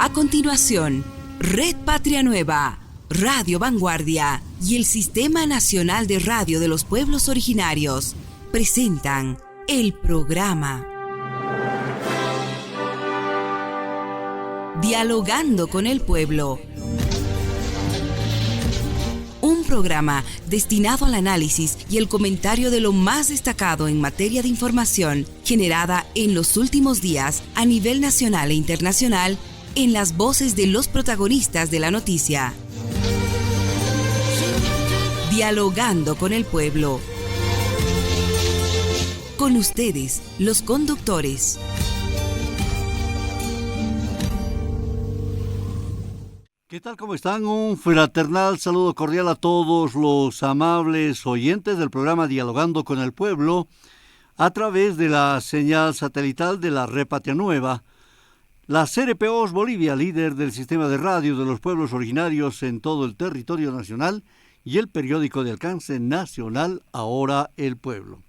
A continuación, Red Patria Nueva, Radio Vanguardia y el Sistema Nacional de Radio de los Pueblos Originarios presentan el programa Dialogando con el Pueblo. Un programa destinado al análisis y el comentario de lo más destacado en materia de información generada en los últimos días a nivel nacional e internacional en las voces de los protagonistas de la noticia. Dialogando con el Pueblo. Con ustedes, los conductores. ¿Qué tal? ¿Cómo están? Un fraternal saludo cordial a todos los amables oyentes del programa Dialogando con el Pueblo a través de la señal satelital de la Red Patria Nueva. La CRPOS Bolivia, líder del sistema de radio de los pueblos originarios en todo el territorio nacional, y el periódico de alcance nacional Ahora el Pueblo.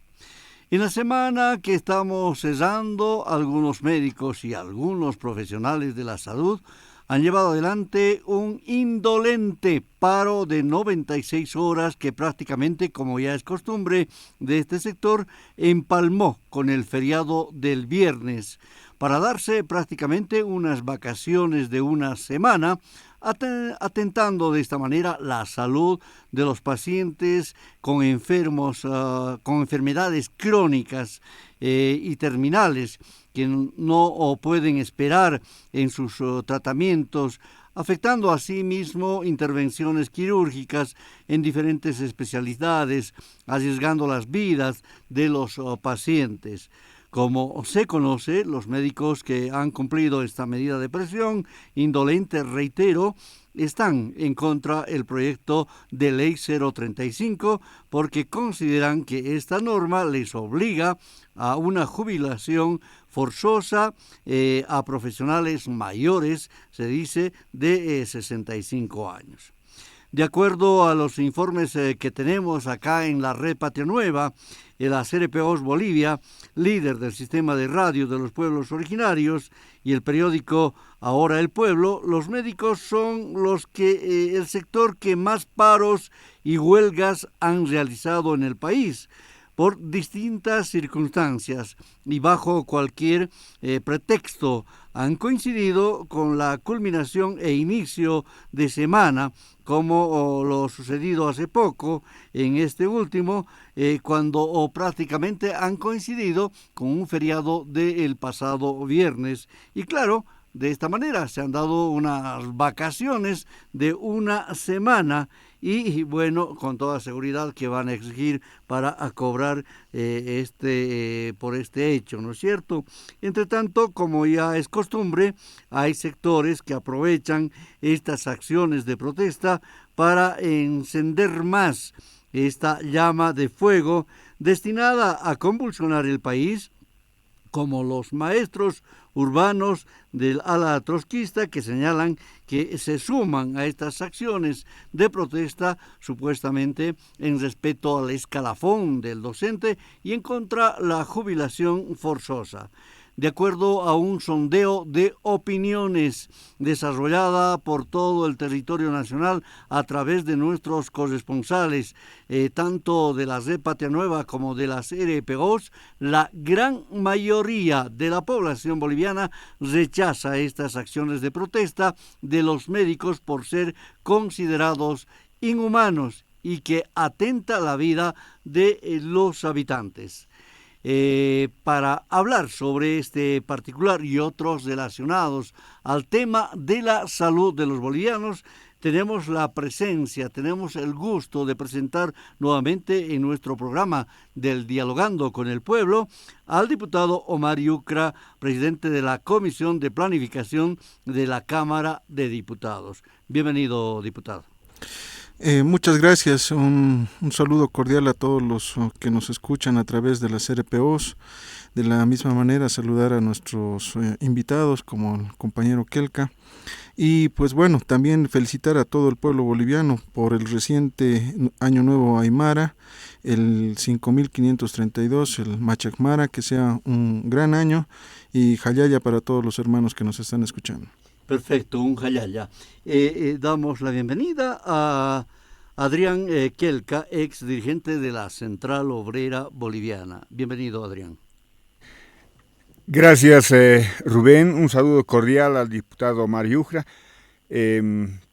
En la semana que estamos cesando, algunos médicos y algunos profesionales de la salud han llevado adelante un indolente paro de 96 horas que prácticamente, como ya es costumbre de este sector, empalmó con el feriado del viernes para darse prácticamente unas vacaciones de una semana, atentando de esta manera la salud de los pacientes con enfermedades crónicas y terminales que no pueden esperar en sus tratamientos, afectando asimismo intervenciones quirúrgicas en diferentes especialidades, arriesgando las vidas de los pacientes. Como se conoce, los médicos que han cumplido esta medida de presión indolente, reitero, están en contra del proyecto de ley 035 porque consideran que esta norma les obliga a una jubilación forzosa a profesionales mayores, se dice, de 65 años. De acuerdo a los informes que tenemos acá en la Red Patria Nueva, la CRPOS Bolivia, líder del sistema de radio de los pueblos originarios, y el periódico Ahora el Pueblo, los médicos son el sector que más paros y huelgas han realizado en el país, por distintas circunstancias y bajo cualquier pretexto. Han coincidido con la culminación e inicio de semana, como lo sucedido hace poco en este último, cuando prácticamente han coincidido con un feriado del pasado viernes. Y claro, de esta manera se han dado unas vacaciones de una semana y bueno, con toda seguridad que van a exigir para cobrar por este hecho, ¿no es cierto? Entre tanto, como ya es costumbre, hay sectores que aprovechan estas acciones de protesta para encender más esta llama de fuego destinada a convulsionar el país, como los maestros urbanos del ala trotskista que señalan que se suman a estas acciones de protesta supuestamente en respeto al escalafón del docente y en contra de la jubilación forzosa. De acuerdo a un sondeo de opiniones desarrollada por todo el territorio nacional a través de nuestros corresponsales, tanto de la Red Patria Nueva como de las RPOs, la gran mayoría de la población boliviana rechaza estas acciones de protesta de los médicos por ser considerados inhumanos y que atenta la vida de los habitantes. Para hablar sobre este particular y otros relacionados al tema de la salud de los bolivianos, tenemos el gusto de presentar nuevamente en nuestro programa del Dialogando con el Pueblo al diputado Omar Yucra, presidente de la Comisión de Planificación de la Cámara de Diputados. Bienvenido, diputado. Muchas gracias, un saludo cordial a todos los que nos escuchan a través de las RPOs. De la misma manera saludar a nuestros invitados como el compañero Kelka y pues bueno, también felicitar a todo el pueblo boliviano por el reciente Año Nuevo Aymara, el 5532, el Machacmara, que sea un gran año y Jayaya para todos los hermanos que nos están escuchando. Perfecto, un jayaya. Damos la bienvenida a Adrián Kelka, ex dirigente de la Central Obrera Boliviana. Bienvenido, Adrián. Gracias, Rubén. Un saludo cordial al diputado Mario Ujra,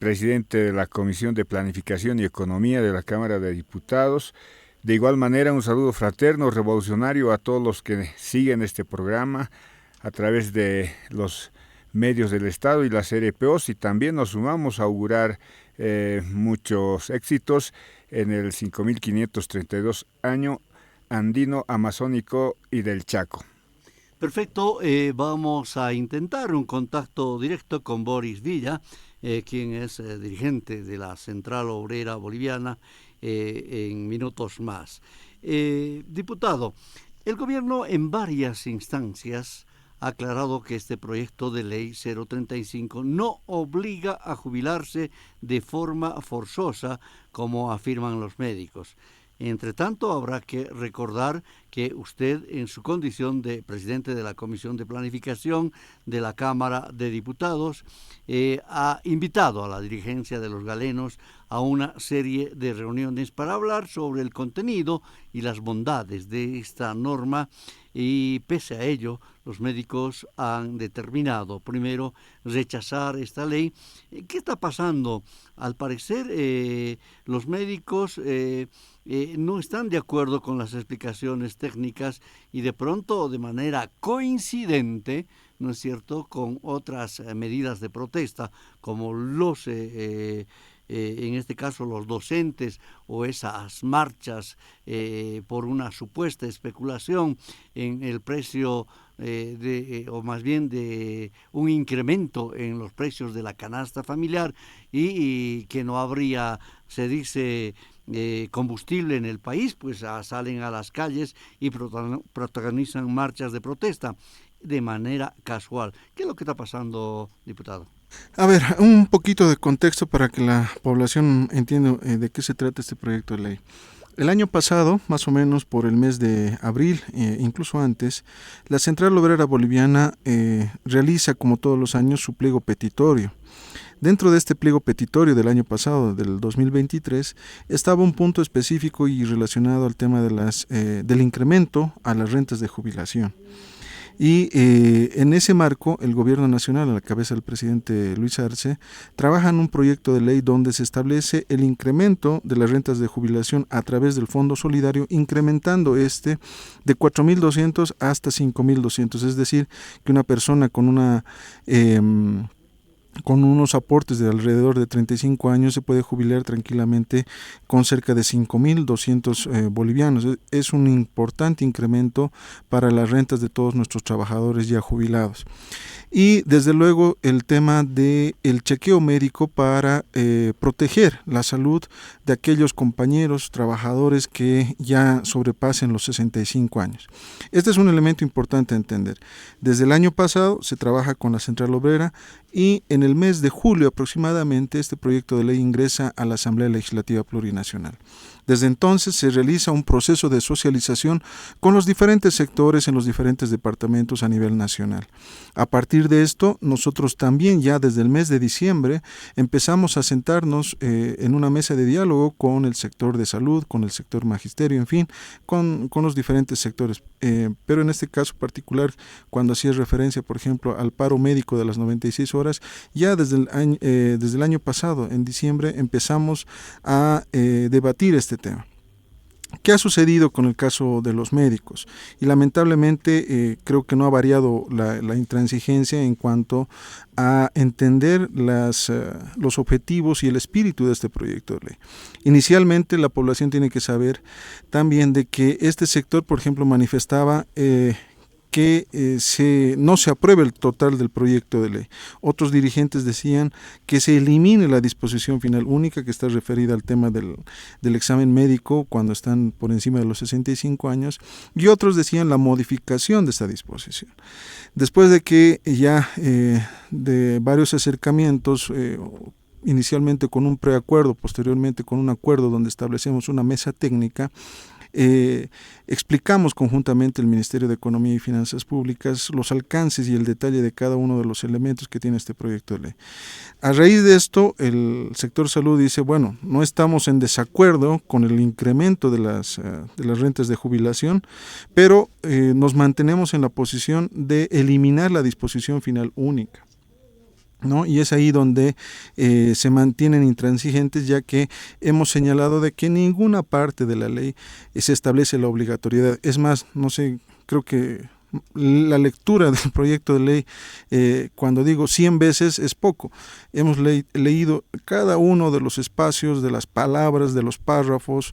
presidente de la Comisión de Planificación y Economía de la Cámara de Diputados. De igual manera, un saludo fraterno, revolucionario a todos los que siguen este programa a través de los medios del Estado y las RPOs, y también nos sumamos a augurar muchos éxitos en el 5532 año andino, amazónico y del Chaco. Perfecto, vamos a intentar un contacto directo con Boris Villa, quien es dirigente de la Central Obrera Boliviana, en minutos más. Diputado, el gobierno en varias instancias ha aclarado que este proyecto de ley 035 no obliga a jubilarse de forma forzosa, como afirman los médicos. Entre tanto, habrá que recordar que usted, en su condición de presidente de la Comisión de Planificación de la Cámara de Diputados, ha invitado a la dirigencia de los galenos a una serie de reuniones para hablar sobre el contenido y las bondades de esta norma, y pese a ello, los médicos han determinado primero rechazar esta ley. ¿Qué está pasando? Al parecer, los médicos no están de acuerdo con las explicaciones técnicas y de pronto, de manera coincidente, ¿no es cierto?, con otras medidas de protesta, como los en este caso los docentes, o esas marchas por una supuesta especulación en el precio o más bien de un incremento en los precios de la canasta familiar, y que no habría, se dice, combustible en el país, pues salen a las calles y protagonizan marchas de protesta de manera casual. ¿Qué es lo que está pasando, diputado? A ver, un poquito de contexto para que la población entienda de qué se trata este proyecto de ley. El año pasado, más o menos por el mes de abril, incluso antes, la Central Obrera Boliviana realiza, como todos los años, su pliego petitorio. Dentro de este pliego petitorio del año pasado, del 2023, estaba un punto específico y relacionado al tema de del incremento a las rentas de jubilación. Y en ese marco, el Gobierno Nacional, a la cabeza del presidente Luis Arce, trabaja en un proyecto de ley donde se establece el incremento de las rentas de jubilación a través del Fondo Solidario, incrementando de 4.200 hasta 5.200. Es decir, que una persona con unos aportes de alrededor de 35 años se puede jubilar tranquilamente con cerca de 5.200 bolivianos. Es un importante incremento para las rentas de todos nuestros trabajadores ya jubilados. Y desde luego el tema del chequeo médico para proteger la salud de aquellos compañeros trabajadores que ya sobrepasen los 65 años. Este es un elemento importante a entender. Desde el año pasado se trabaja con la Central Obrera, y en el mes de julio aproximadamente este proyecto de ley ingresa a la Asamblea Legislativa Plurinacional. Desde entonces se realiza un proceso de socialización con los diferentes sectores en los diferentes departamentos a nivel nacional. A partir de esto, nosotros también ya desde el mes de diciembre empezamos a sentarnos en una mesa de diálogo con el sector de salud, con el sector magisterio, en fin, con los diferentes sectores. Pero en este caso particular, cuando hacía referencia, por ejemplo, al paro médico de las 96 horas, ya desde el año pasado, en diciembre, empezamos a debatir este tema. ¿Qué ha sucedido con el caso de los médicos? Y lamentablemente creo que no ha variado la intransigencia en cuanto a entender los objetivos y el espíritu de este proyecto de ley. Inicialmente la población tiene que saber también de que este sector, por ejemplo, manifestaba que no se apruebe el total del proyecto de ley. Otros dirigentes decían que se elimine la disposición final única que está referida al tema del examen médico cuando están por encima de los 65 años, y otros decían la modificación de esta disposición. Después de que ya de varios acercamientos, inicialmente con un preacuerdo, posteriormente con un acuerdo donde establecemos una mesa técnica, explicamos conjuntamente el Ministerio de Economía y Finanzas Públicas los alcances y el detalle de cada uno de los elementos que tiene este proyecto de ley. A raíz de esto, el sector salud dice, bueno, no estamos en desacuerdo con el incremento de las rentas de jubilación, pero nos mantenemos en la posición de eliminar la disposición final única, ¿no? Y es ahí donde se mantienen intransigentes, ya que hemos señalado de que en ninguna parte de la ley se establece la obligatoriedad. Es más, no sé, creo que la lectura del proyecto de ley, cuando digo 100 veces es poco. Hemos leído cada uno de los espacios, de las palabras, de los párrafos,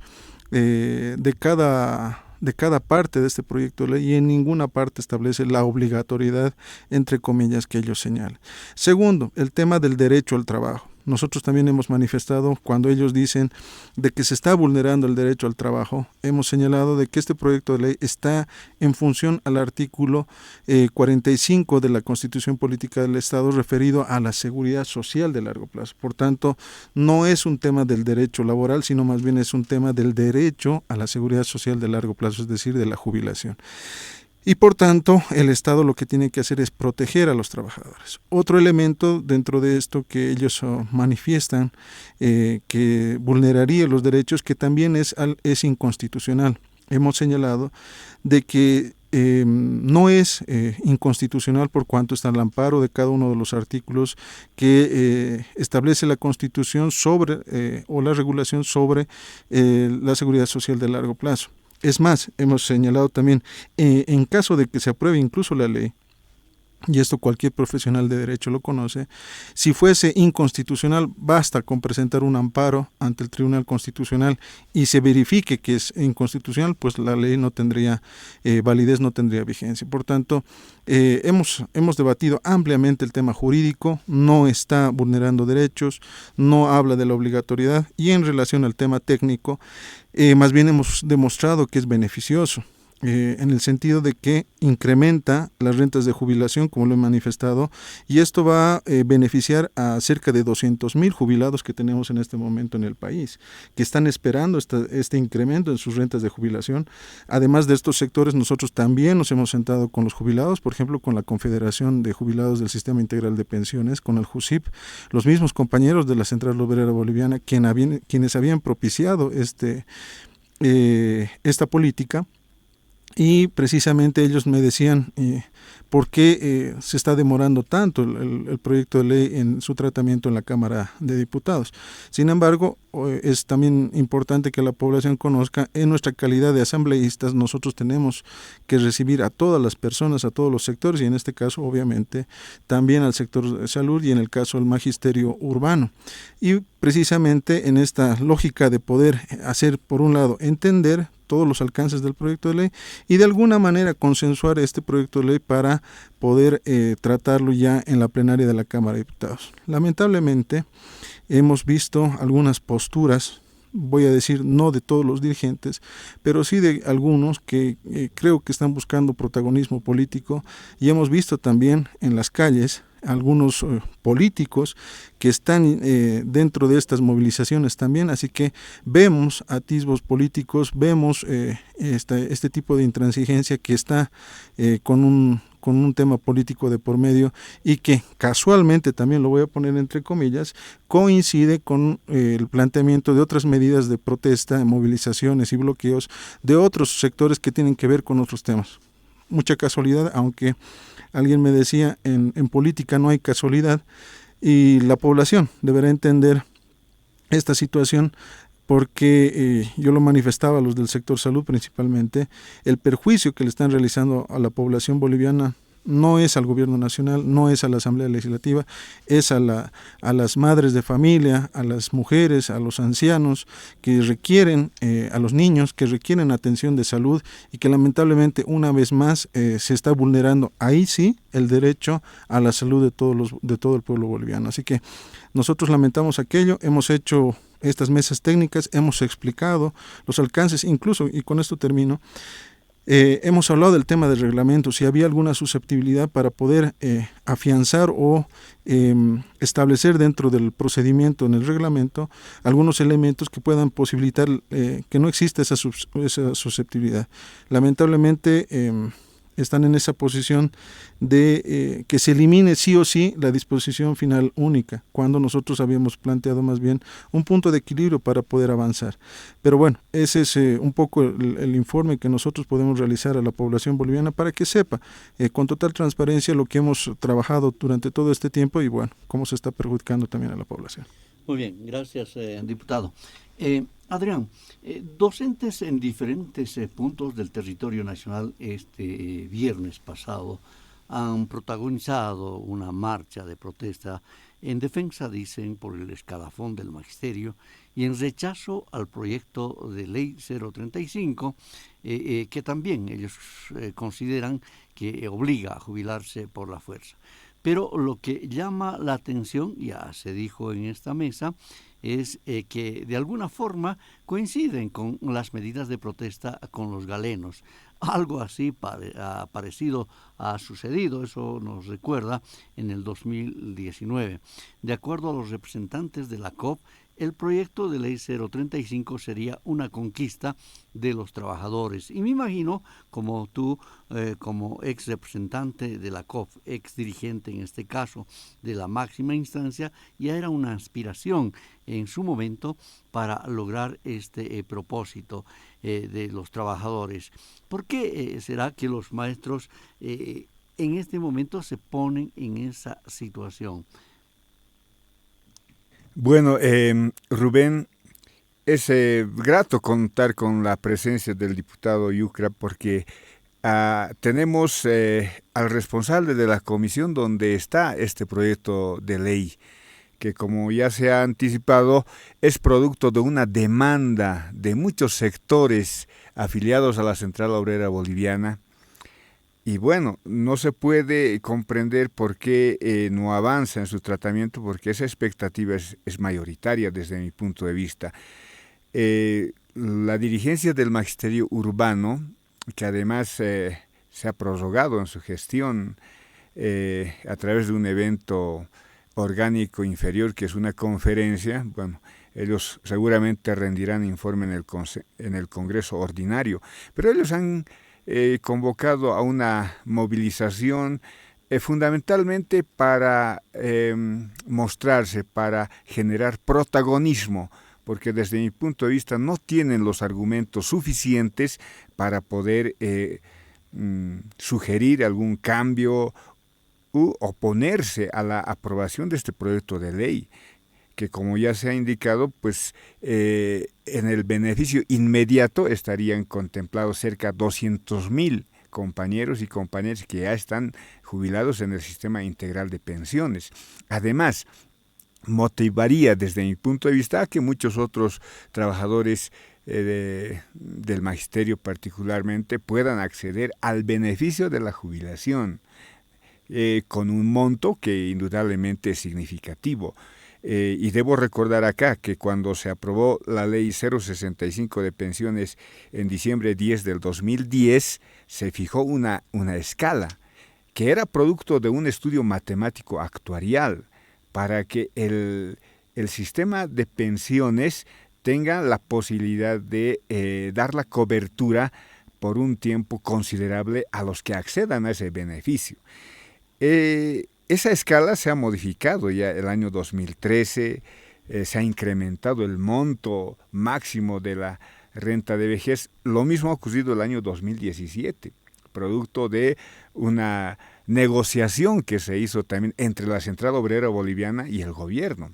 de cada parte de este proyecto de ley, y en ninguna parte establece la obligatoriedad, entre comillas, que ellos señalan. Segundo, el tema del derecho al trabajo. Nosotros también hemos manifestado, cuando ellos dicen de que se está vulnerando el derecho al trabajo, hemos señalado de que este proyecto de ley está en función al artículo 45 de la Constitución Política del Estado, referido a la seguridad social de largo plazo. Por tanto, no es un tema del derecho laboral, sino más bien es un tema del derecho a la seguridad social de largo plazo, es decir, de la jubilación. Y por tanto, el Estado lo que tiene que hacer es proteger a los trabajadores. Otro elemento dentro de esto que ellos manifiestan que vulneraría los derechos, que también es inconstitucional. Hemos señalado de que no es inconstitucional por cuanto está al amparo de cada uno de los artículos que establece la Constitución sobre o la regulación sobre la seguridad social de largo plazo. Es más, hemos señalado también, en caso de que se apruebe incluso la ley, y esto cualquier profesional de derecho lo conoce, si fuese inconstitucional, basta con presentar un amparo ante el Tribunal Constitucional y se verifique que es inconstitucional, pues la ley no tendría validez, no tendría vigencia. Por tanto, hemos debatido ampliamente el tema jurídico, no está vulnerando derechos, no habla de la obligatoriedad, y en relación al tema técnico, más bien hemos demostrado que es beneficioso. En el sentido de que incrementa las rentas de jubilación, como lo he manifestado, y esto va a beneficiar a cerca de 200,000 jubilados que tenemos en este momento en el país, que están esperando este incremento en sus rentas de jubilación. Además de estos sectores, nosotros también nos hemos sentado con los jubilados, por ejemplo, con la Confederación de Jubilados del Sistema Integral de Pensiones, con el JUSIP, los mismos compañeros de la Central Obrera Boliviana, quienes habían propiciado esta política. Y precisamente ellos me decían por qué se está demorando tanto el proyecto de ley en su tratamiento en la Cámara de Diputados. Sin embargo, es también importante que la población conozca, en nuestra calidad de asambleístas, nosotros tenemos que recibir a todas las personas, a todos los sectores, y en este caso, obviamente, también al sector de salud y en el caso del magisterio urbano. Y precisamente en esta lógica de poder hacer, por un lado, entender todos los alcances del proyecto de ley y de alguna manera consensuar este proyecto de ley para poder tratarlo ya en la plenaria de la Cámara de Diputados. Lamentablemente hemos visto algunas posturas, voy a decir no de todos los dirigentes, pero sí de algunos que creo que están buscando protagonismo político, y hemos visto también en las calles algunos políticos que están dentro de estas movilizaciones también, así que vemos atisbos políticos, vemos este tipo de intransigencia que está con un tema político de por medio, y que casualmente, también lo voy a poner entre comillas, coincide con el planteamiento de otras medidas de protesta, movilizaciones y bloqueos de otros sectores que tienen que ver con otros temas. Mucha casualidad, aunque alguien me decía, en política no hay casualidad, y la población deberá entender esta situación, porque yo lo manifestaba a los del sector salud principalmente, el perjuicio que le están realizando a la población boliviana no es al gobierno nacional, no es a la Asamblea Legislativa, es a las madres de familia, a las mujeres, a los ancianos que requieren, a los niños que requieren atención de salud, y que lamentablemente una vez más se está vulnerando ahí sí el derecho a la salud de todo el pueblo boliviano. Así que nosotros lamentamos aquello, hemos hecho estas mesas técnicas, hemos explicado los alcances, incluso, y con esto termino, Hemos hablado del tema del reglamento, si había alguna susceptibilidad para poder afianzar o establecer dentro del procedimiento en el reglamento algunos elementos que puedan posibilitar que no exista esa susceptibilidad. Lamentablemente están en esa posición de que se elimine sí o sí la disposición final única, cuando nosotros habíamos planteado más bien un punto de equilibrio para poder avanzar. Pero bueno, ese es un poco el informe que nosotros podemos realizar a la población boliviana para que sepa con total transparencia lo que hemos trabajado durante todo este tiempo y bueno, cómo se está perjudicando también a la población. Muy bien, gracias, diputado. Adrián, docentes en diferentes puntos del territorio nacional este viernes pasado han protagonizado una marcha de protesta en defensa, dicen, por el escalafón del magisterio y en rechazo al proyecto de ley 035, que también ellos consideran que obliga a jubilarse por la fuerza. Pero lo que llama la atención, ya se dijo en esta mesa, es que de alguna forma coinciden con las medidas de protesta con los galenos. Algo así parecido ha sucedido, eso nos recuerda en el 2019. De acuerdo a los representantes de la COP, el proyecto de ley 035 sería una conquista de los trabajadores. Y me imagino, como tú, como ex representante de la COP, ex dirigente en este caso de la máxima instancia, ya era una aspiración en su momento para lograr este propósito de los trabajadores. ¿Por qué será que los maestros en este momento se ponen en esa situación? Bueno, Rubén, es grato contar con la presencia del diputado Yucra porque tenemos al responsable de la comisión donde está este proyecto de ley, que como ya se ha anticipado es producto de una demanda de muchos sectores afiliados a la Central Obrera Boliviana. Y bueno, no se puede comprender por qué no avanza en su tratamiento, porque esa expectativa es mayoritaria desde mi punto de vista. La dirigencia del magisterio urbano, que además se ha prorrogado en su gestión a través de un evento orgánico inferior, que es una conferencia, bueno, ellos seguramente rendirán informe en el Congreso ordinario, pero ellos han convocado a una movilización fundamentalmente para mostrarse, para generar protagonismo, porque desde mi punto de vista no tienen los argumentos suficientes para poder sugerir algún cambio u oponerse a la aprobación de este proyecto de ley, que como ya se ha indicado, pues en el beneficio inmediato estarían contemplados cerca de 200,000 compañeros y compañeras que ya están jubilados en el sistema integral de pensiones. Además, motivaría desde mi punto de vista a que muchos otros trabajadores del magisterio particularmente puedan acceder al beneficio de la jubilación con un monto que indudablemente es significativo. Y debo recordar acá que cuando se aprobó la ley 065 de pensiones en diciembre 10 del 2010, se fijó una escala que era producto de un estudio matemático actuarial para que el sistema de pensiones tenga la posibilidad de dar la cobertura por un tiempo considerable a los que accedan a ese beneficio. Esa escala se ha modificado ya el año 2013, se ha incrementado el monto máximo de la renta de vejez. Lo mismo ha ocurrido el año 2017, producto de una negociación que se hizo también entre la Central Obrera Boliviana y el gobierno.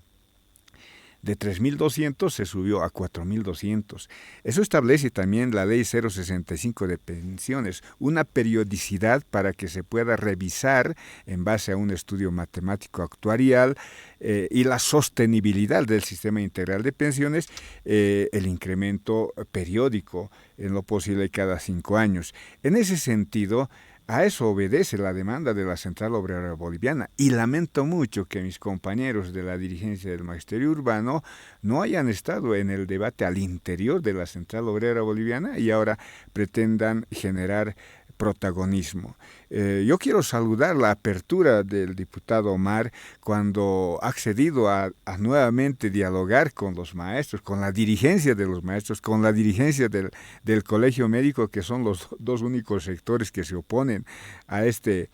De 3.200 se subió a 4.200. Eso establece también la ley 065 de pensiones, una periodicidad para que se pueda revisar en base a un estudio matemático actuarial y la sostenibilidad del sistema integral de pensiones, el incremento periódico, en lo posible cada 5 años. En ese sentido, A eso obedece la demanda de la Central Obrera Boliviana, y lamento mucho que mis compañeros de la dirigencia del Magisterio Urbano no hayan estado en el debate al interior de la Central Obrera Boliviana y ahora pretendan generar protagonismo. Yo quiero saludar la apertura del diputado Omar cuando ha accedido a nuevamente dialogar con los maestros, con la dirigencia de los maestros, con la dirigencia del Colegio Médico, que son los dos únicos sectores que se oponen a este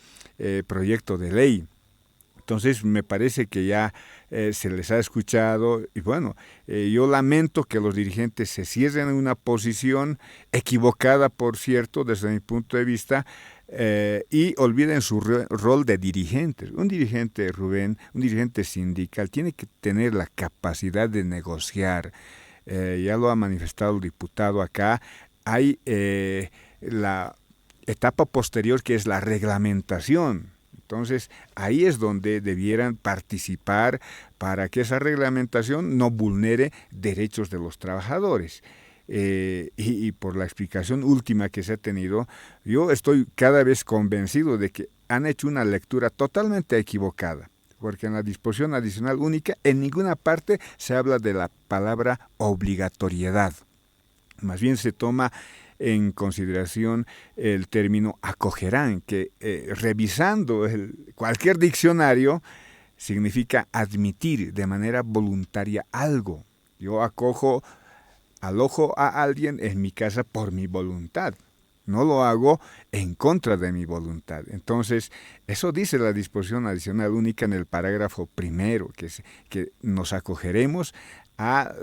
proyecto de ley. Entonces me parece que ya se les ha escuchado y bueno, yo lamento que los dirigentes se cierren en una posición equivocada, por cierto, desde mi punto de vista, y olviden su rol de dirigentes. Un dirigente, Rubén, un dirigente sindical tiene que tener la capacidad de negociar. Ya lo ha manifestado el diputado acá. Hay la etapa posterior que es la reglamentación. Entonces, ahí es donde debieran participar para que esa reglamentación no vulnere derechos de los trabajadores. Y por la explicación última que se ha tenido, yo estoy cada vez convencido de que han hecho una lectura totalmente equivocada, porque en la disposición adicional única en ninguna parte se habla de la palabra obligatoriedad. Más bien se toma en consideración el término acogerán, que revisando cualquier diccionario significa admitir de manera voluntaria algo. Yo alojo a alguien en mi casa por mi voluntad, no lo hago en contra de mi voluntad. Entonces, eso dice la disposición adicional única en el parágrafo primero, que nos acogeremos a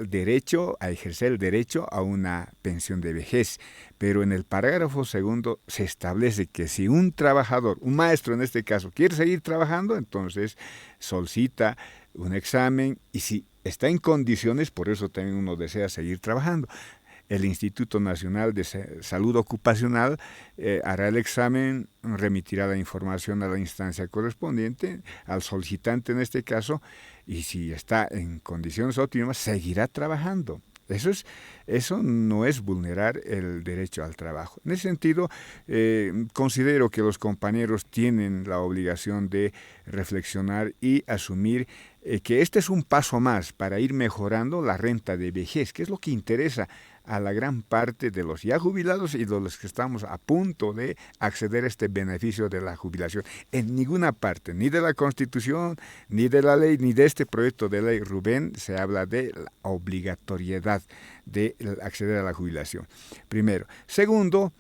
ejercer el derecho a una pensión de vejez. Pero en el parágrafo segundo se establece que si un trabajador, un maestro en este caso, quiere seguir trabajando, entonces solicita un examen y si está en condiciones, por eso también uno desea seguir trabajando. El Instituto Nacional de Salud Ocupacional hará el examen, remitirá la información a la instancia correspondiente, al solicitante en este caso, y si está en condiciones óptimas, seguirá trabajando. Eso no es vulnerar el derecho al trabajo. En ese sentido, considero que los compañeros tienen la obligación de reflexionar y asumir que este es un paso más para ir mejorando la renta de vejez, que es lo que interesa a la gran parte de los ya jubilados y de los que estamos a punto de acceder a este beneficio de la jubilación. En ninguna parte, ni de la Constitución, ni de la ley, ni de este proyecto de ley, Rubén, se habla de la obligatoriedad de acceder a la jubilación. Primero. Segundo,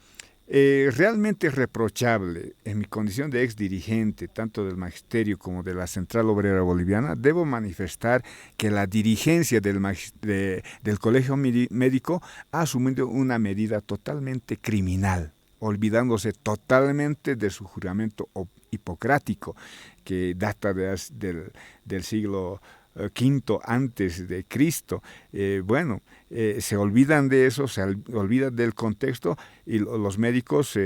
realmente reprochable en mi condición de ex dirigente, tanto del Magisterio como de la Central Obrera Boliviana, debo manifestar que la dirigencia del Colegio Médico ha asumido una medida totalmente criminal, olvidándose totalmente de su juramento hipocrático, que data del siglo V antes de Cristo. Se olvidan de eso, se olvidan del contexto y los médicos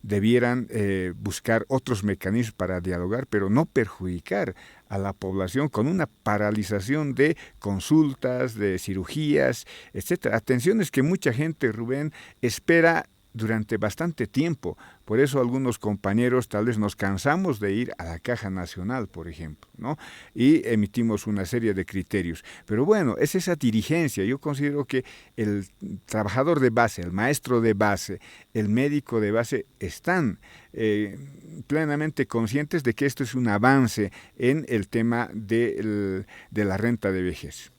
debieran buscar otros mecanismos para dialogar, pero no perjudicar a la población con una paralización de consultas, de cirugías, etcétera. Atenciones que mucha gente, Rubén, espera durante bastante tiempo. Por eso algunos compañeros tal vez nos cansamos de ir a la Caja Nacional, por ejemplo, ¿no? Y emitimos una serie de criterios. Pero bueno, es esa dirigencia. Yo considero que el trabajador de base, el maestro de base, el médico de base están plenamente conscientes de que esto es un avance en el tema de la renta de vejez.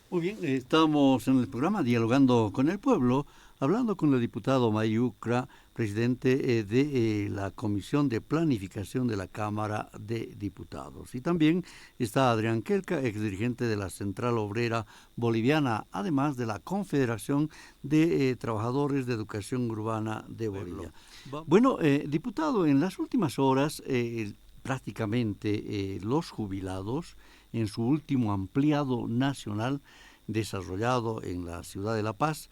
Muy bien, estamos en el programa Dialogando con el Pueblo, hablando con el diputado Mayucra, presidente de la Comisión de Planificación de la Cámara de Diputados. Y también está Adrián Kelka, exdirigente de la Central Obrera Boliviana, además de la Confederación de Trabajadores de Educación Urbana de Bolivia. Bueno, diputado, en las últimas horas prácticamente los jubilados, en su último ampliado nacional desarrollado en la ciudad de La Paz,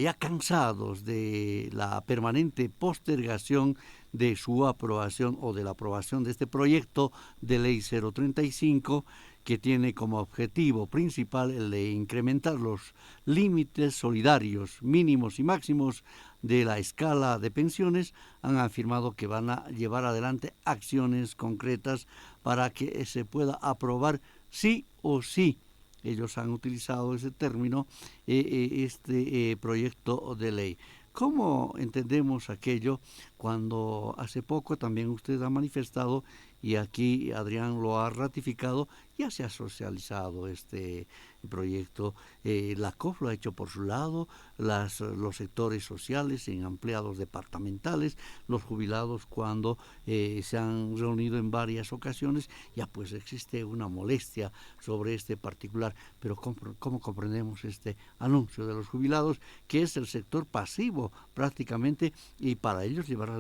ya cansados de la permanente postergación de su aprobación o de la aprobación de este proyecto de ley 035, que tiene como objetivo principal el de incrementar los límites solidarios mínimos y máximos de la escala de pensiones han afirmado que van a llevar adelante acciones concretas para que se pueda aprobar sí o sí. Ellos han utilizado ese término, este proyecto de ley. ¿Cómo entendemos aquello cuando hace poco también usted ha manifestado, y aquí Adrián lo ha ratificado, ya se ha socializado este proyecto? La COF lo ha hecho por su lado, los sectores sociales, en empleados departamentales, los jubilados cuando se han reunido en varias ocasiones, ya pues existe una molestia sobre este particular. Pero ¿cómo comprendemos este anuncio de los jubilados, que es el sector pasivo prácticamente, y para ellos llevar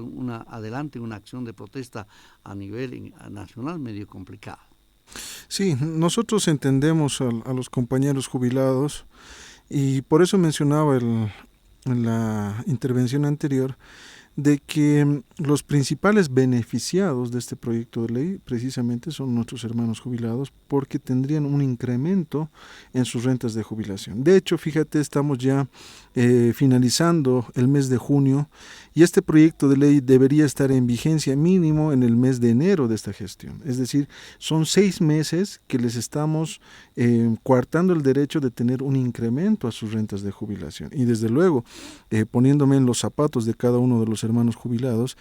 adelante una acción de protesta a nivel nacional medio complicado? Sí, nosotros entendemos a los compañeros jubilados y por eso mencionaba en la intervención anterior de que los principales beneficiados de este proyecto de ley precisamente son nuestros hermanos jubilados, porque tendrían un incremento en sus rentas de jubilación. De hecho, fíjate, estamos ya finalizando el mes de junio y este proyecto de ley debería estar en vigencia mínimo en el mes de enero de esta gestión. Es decir, son 6 meses que les estamos coartando el derecho de tener un incremento a sus rentas de jubilación. Y desde luego, poniéndome en los zapatos de cada uno de los hermanos jubilados,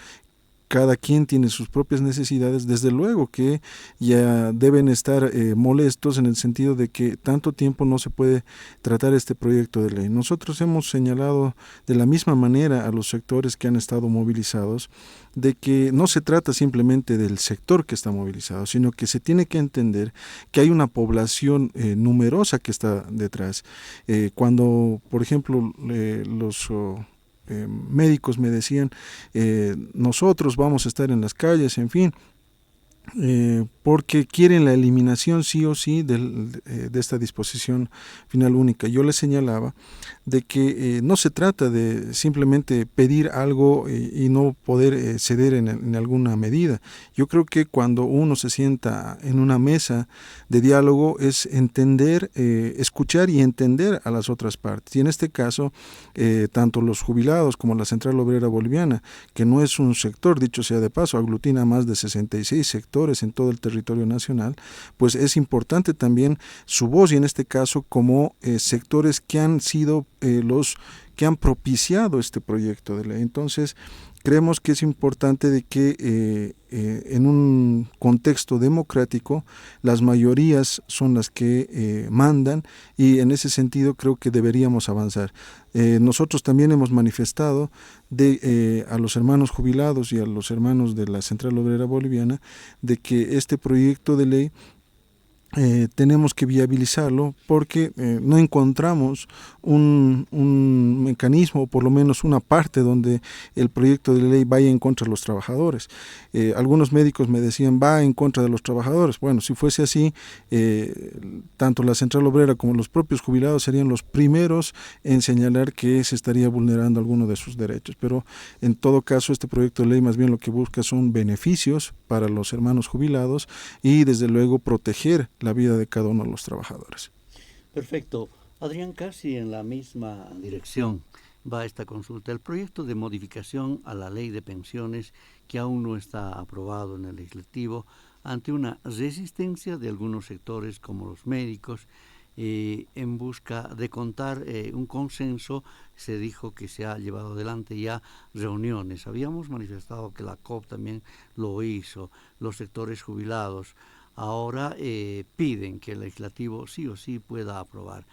cada quien tiene sus propias necesidades, desde luego que ya deben estar molestos en el sentido de que tanto tiempo no se puede tratar este proyecto de ley. Nosotros hemos señalado de la misma manera a los sectores que han estado movilizados de que no se trata simplemente del sector que está movilizado, sino que se tiene que entender que hay una población numerosa que está detrás. Cuando, por ejemplo, los médicos me decían, nosotros vamos a estar en las calles, en fin, porque quieren la eliminación sí o sí de esta disposición final única. Yo les señalaba de que no se trata de simplemente pedir algo y no poder ceder en alguna medida. Yo creo que cuando uno se sienta en una mesa de diálogo es entender, escuchar y entender a las otras partes. Y en este caso, tanto los jubilados como la Central Obrera Boliviana, que no es un sector, dicho sea de paso, aglutina más de 66 sectores en todo el territorio nacional, pues es importante también su voz, y en este caso como sectores que han sido los que han propiciado este proyecto de ley. Entonces, creemos que es importante de que en un contexto democrático las mayorías son las que mandan, y en ese sentido creo que deberíamos avanzar. Nosotros también hemos manifestado a los hermanos jubilados y a los hermanos de la Central Obrera Boliviana de que este proyecto de ley tenemos que viabilizarlo, porque no encontramos un mecanismo, o por lo menos una parte donde el proyecto de ley vaya en contra de los trabajadores. Algunos médicos me decían, va en contra de los trabajadores. Bueno, si fuese así, tanto la Central Obrera como los propios jubilados serían los primeros en señalar que se estaría vulnerando alguno de sus derechos. Pero en todo caso, este proyecto de ley más bien lo que busca son beneficios para los hermanos jubilados y desde luego proteger la vida de cada uno de los trabajadores. Perfecto. Adrián, casi en la misma dirección va esta consulta. El proyecto de modificación a la ley de pensiones, que aún no está aprobado en el legislativo, ante una resistencia de algunos sectores como los médicos, en busca de contar un consenso. Se dijo que se ha llevado adelante ya reuniones. Habíamos manifestado que la COP también lo hizo, los sectores jubilados. Ahora piden que el legislativo sí o sí pueda aprobar.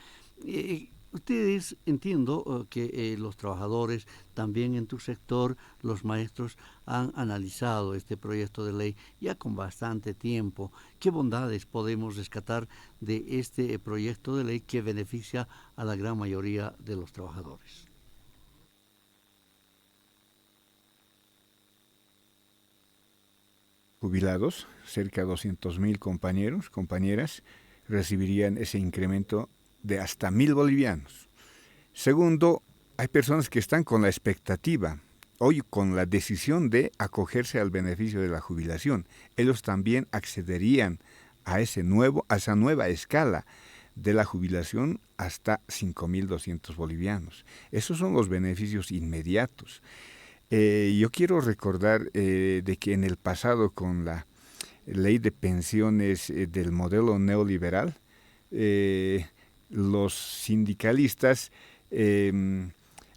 Ustedes, entiendo que los trabajadores, también en tu sector, los maestros, han analizado este proyecto de ley ya con bastante tiempo. ¿Qué bondades podemos rescatar de este proyecto de ley que beneficia a la gran mayoría de los trabajadores? Jubilados, cerca de 200.000 compañeros, compañeras, recibirían ese incremento de hasta 1.000 bolivianos. Segundo, hay personas que están con la expectativa, hoy con la decisión de acogerse al beneficio de la jubilación. Ellos también accederían a esa nueva escala de la jubilación hasta 5.200 bolivianos. Esos son los beneficios inmediatos. Yo quiero recordar de que en el pasado, con la ley de pensiones del modelo neoliberal, los sindicalistas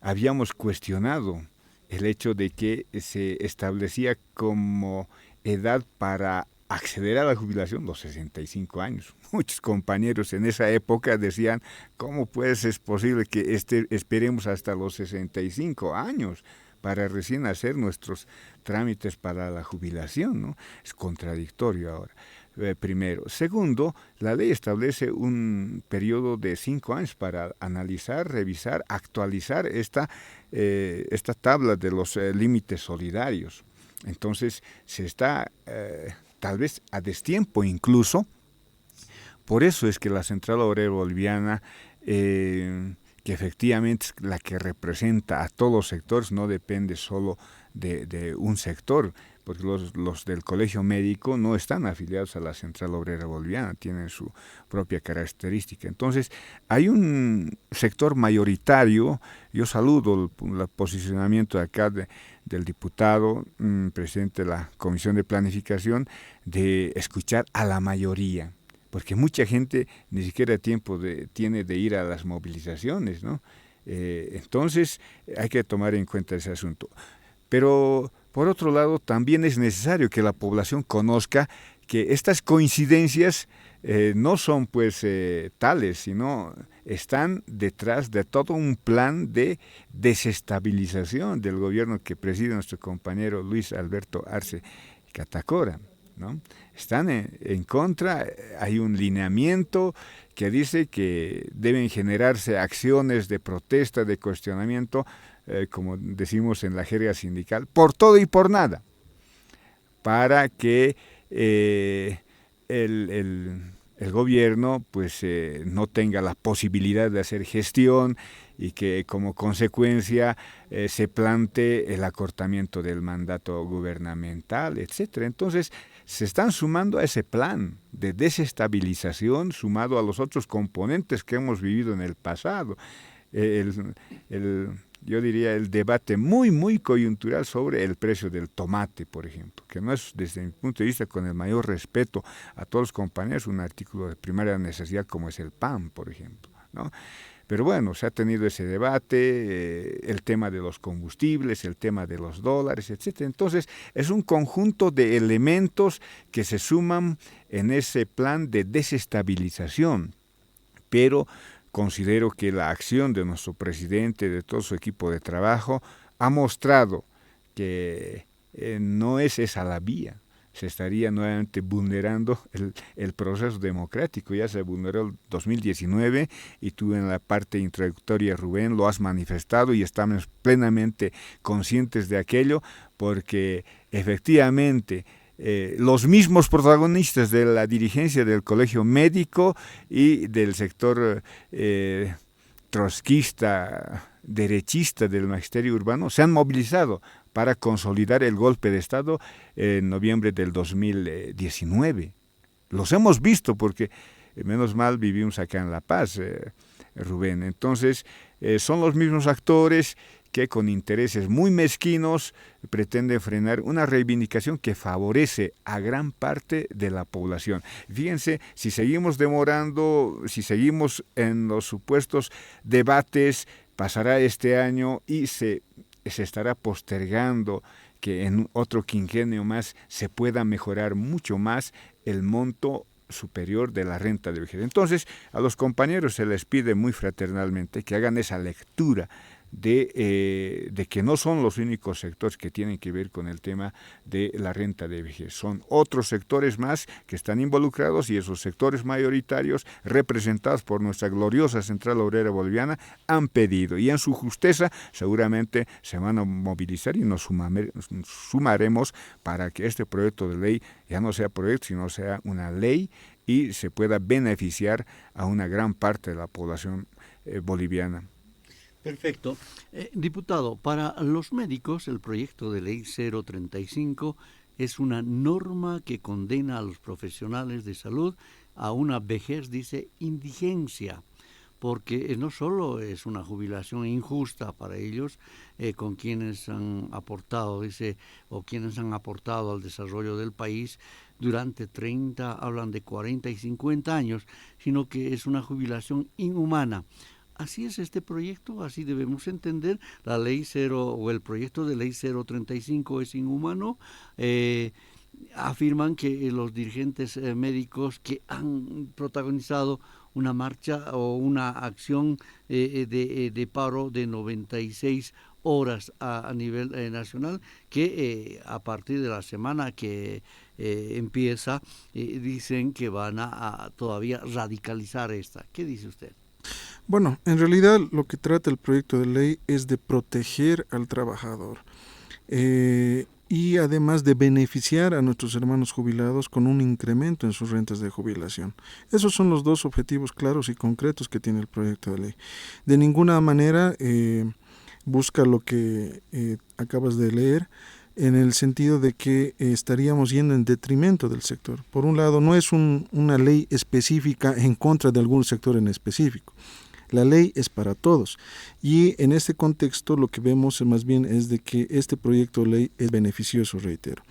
habíamos cuestionado el hecho de que se establecía como edad para acceder a la jubilación los 65 años. Muchos compañeros en esa época decían, ¿cómo pues es posible que esperemos hasta los 65 años para recién hacer nuestros trámites para la jubilación, ¿no? Es contradictorio ahora. Primero. Segundo, la ley establece un periodo de 5 años para analizar, revisar, actualizar esta tabla de los límites solidarios. Entonces, se está tal vez a destiempo incluso. Por eso es que la Central Obrera Boliviana, que efectivamente es la que representa a todos los sectores, no depende solo de un sector, porque los del Colegio Médico no están afiliados a la Central Obrera Boliviana, tienen su propia característica. Entonces, hay un sector mayoritario. Yo saludo el posicionamiento de acá del diputado, presidente de la Comisión de Planificación, de escuchar a la mayoría, porque mucha gente ni siquiera tiempo tiene de ir a las movilizaciones, ¿no? Entonces, hay que tomar en cuenta ese asunto. Pero, por otro lado, también es necesario que la población conozca que estas coincidencias no son pues tales, sino están detrás de todo un plan de desestabilización del gobierno que preside nuestro compañero Luis Alberto Arce Catacora, ¿no? Están en contra, hay un lineamiento que dice que deben generarse acciones de protesta, de cuestionamiento, como decimos en la jerga sindical, por todo y por nada, para que el gobierno pues no tenga la posibilidad de hacer gestión y que como consecuencia se plantee el acortamiento del mandato gubernamental, etcétera. Entonces, se están sumando a ese plan de desestabilización, sumado a los otros componentes que hemos vivido en el pasado. Yo diría el debate muy coyuntural sobre el precio del tomate, por ejemplo, que no es, desde mi punto de vista, con el mayor respeto a todos los compañeros, un artículo de primaria necesidad como es el pan, por ejemplo, ¿no? Pero bueno, se ha tenido ese debate, el tema de los combustibles, el tema de los dólares, etcétera. Entonces, es un conjunto de elementos que se suman en ese plan de desestabilización, pero considero que la acción de nuestro presidente, de todo su equipo de trabajo, ha mostrado que no es esa la vía. Se estaría nuevamente vulnerando el proceso democrático. Ya se vulneró el 2019 y tú en la parte introductoria, Rubén, lo has manifestado y estamos plenamente conscientes de aquello, porque efectivamente los mismos protagonistas de la dirigencia del Colegio Médico y del sector trotskista, derechista del magisterio urbano se han movilizado para consolidar el golpe de Estado en noviembre del 2019. Los hemos visto porque, menos mal, vivimos acá en La Paz, Rubén. Entonces, son los mismos actores que con intereses muy mezquinos pretenden frenar una reivindicación que favorece a gran parte de la población. Fíjense, si seguimos demorando, si seguimos en los supuestos debates, pasará este año y se estará postergando que en otro quinquenio más se pueda mejorar mucho más el monto superior de la renta de vejez. Entonces, a los compañeros se les pide muy fraternalmente que hagan esa lectura de que no son los únicos sectores que tienen que ver con el tema de la renta de vejez. Son otros sectores más que están involucrados y esos sectores mayoritarios representados por nuestra gloriosa Central Obrera Boliviana han pedido y en su justeza seguramente se van a movilizar y nos sumaremos para que este proyecto de ley ya no sea proyecto sino sea una ley y se pueda beneficiar a una gran parte de la población boliviana. Perfecto. Diputado, para los médicos el proyecto de ley 035 es una norma que condena a los profesionales de salud a una vejez, dice, indigencia, porque no solo es una jubilación injusta para ellos, con quienes han aportado, dice, o quienes han aportado al desarrollo del país durante 30, hablan de 40 y 50 años, sino que es una jubilación inhumana. Así es este proyecto, así debemos entender. La ley 0 o el proyecto de ley 035 es inhumano. Afirman que los dirigentes médicos que han protagonizado una marcha o una acción de paro de 96 horas a nivel nacional, que a partir de la semana que empieza, dicen que van a todavía radicalizar esta. ¿Qué dice usted? Bueno, en realidad lo que trata el proyecto de ley es de proteger al trabajador y además de beneficiar a nuestros hermanos jubilados con un incremento en sus rentas de jubilación. Esos son los dos objetivos claros y concretos que tiene el proyecto de ley. De ninguna manera busca lo que acabas de leer, en el sentido de que estaríamos yendo en detrimento del sector. Por un lado, no es una ley específica en contra de algún sector en específico. La ley es para todos, y en este contexto lo que vemos más bien es de que este proyecto de ley es beneficioso, reitero.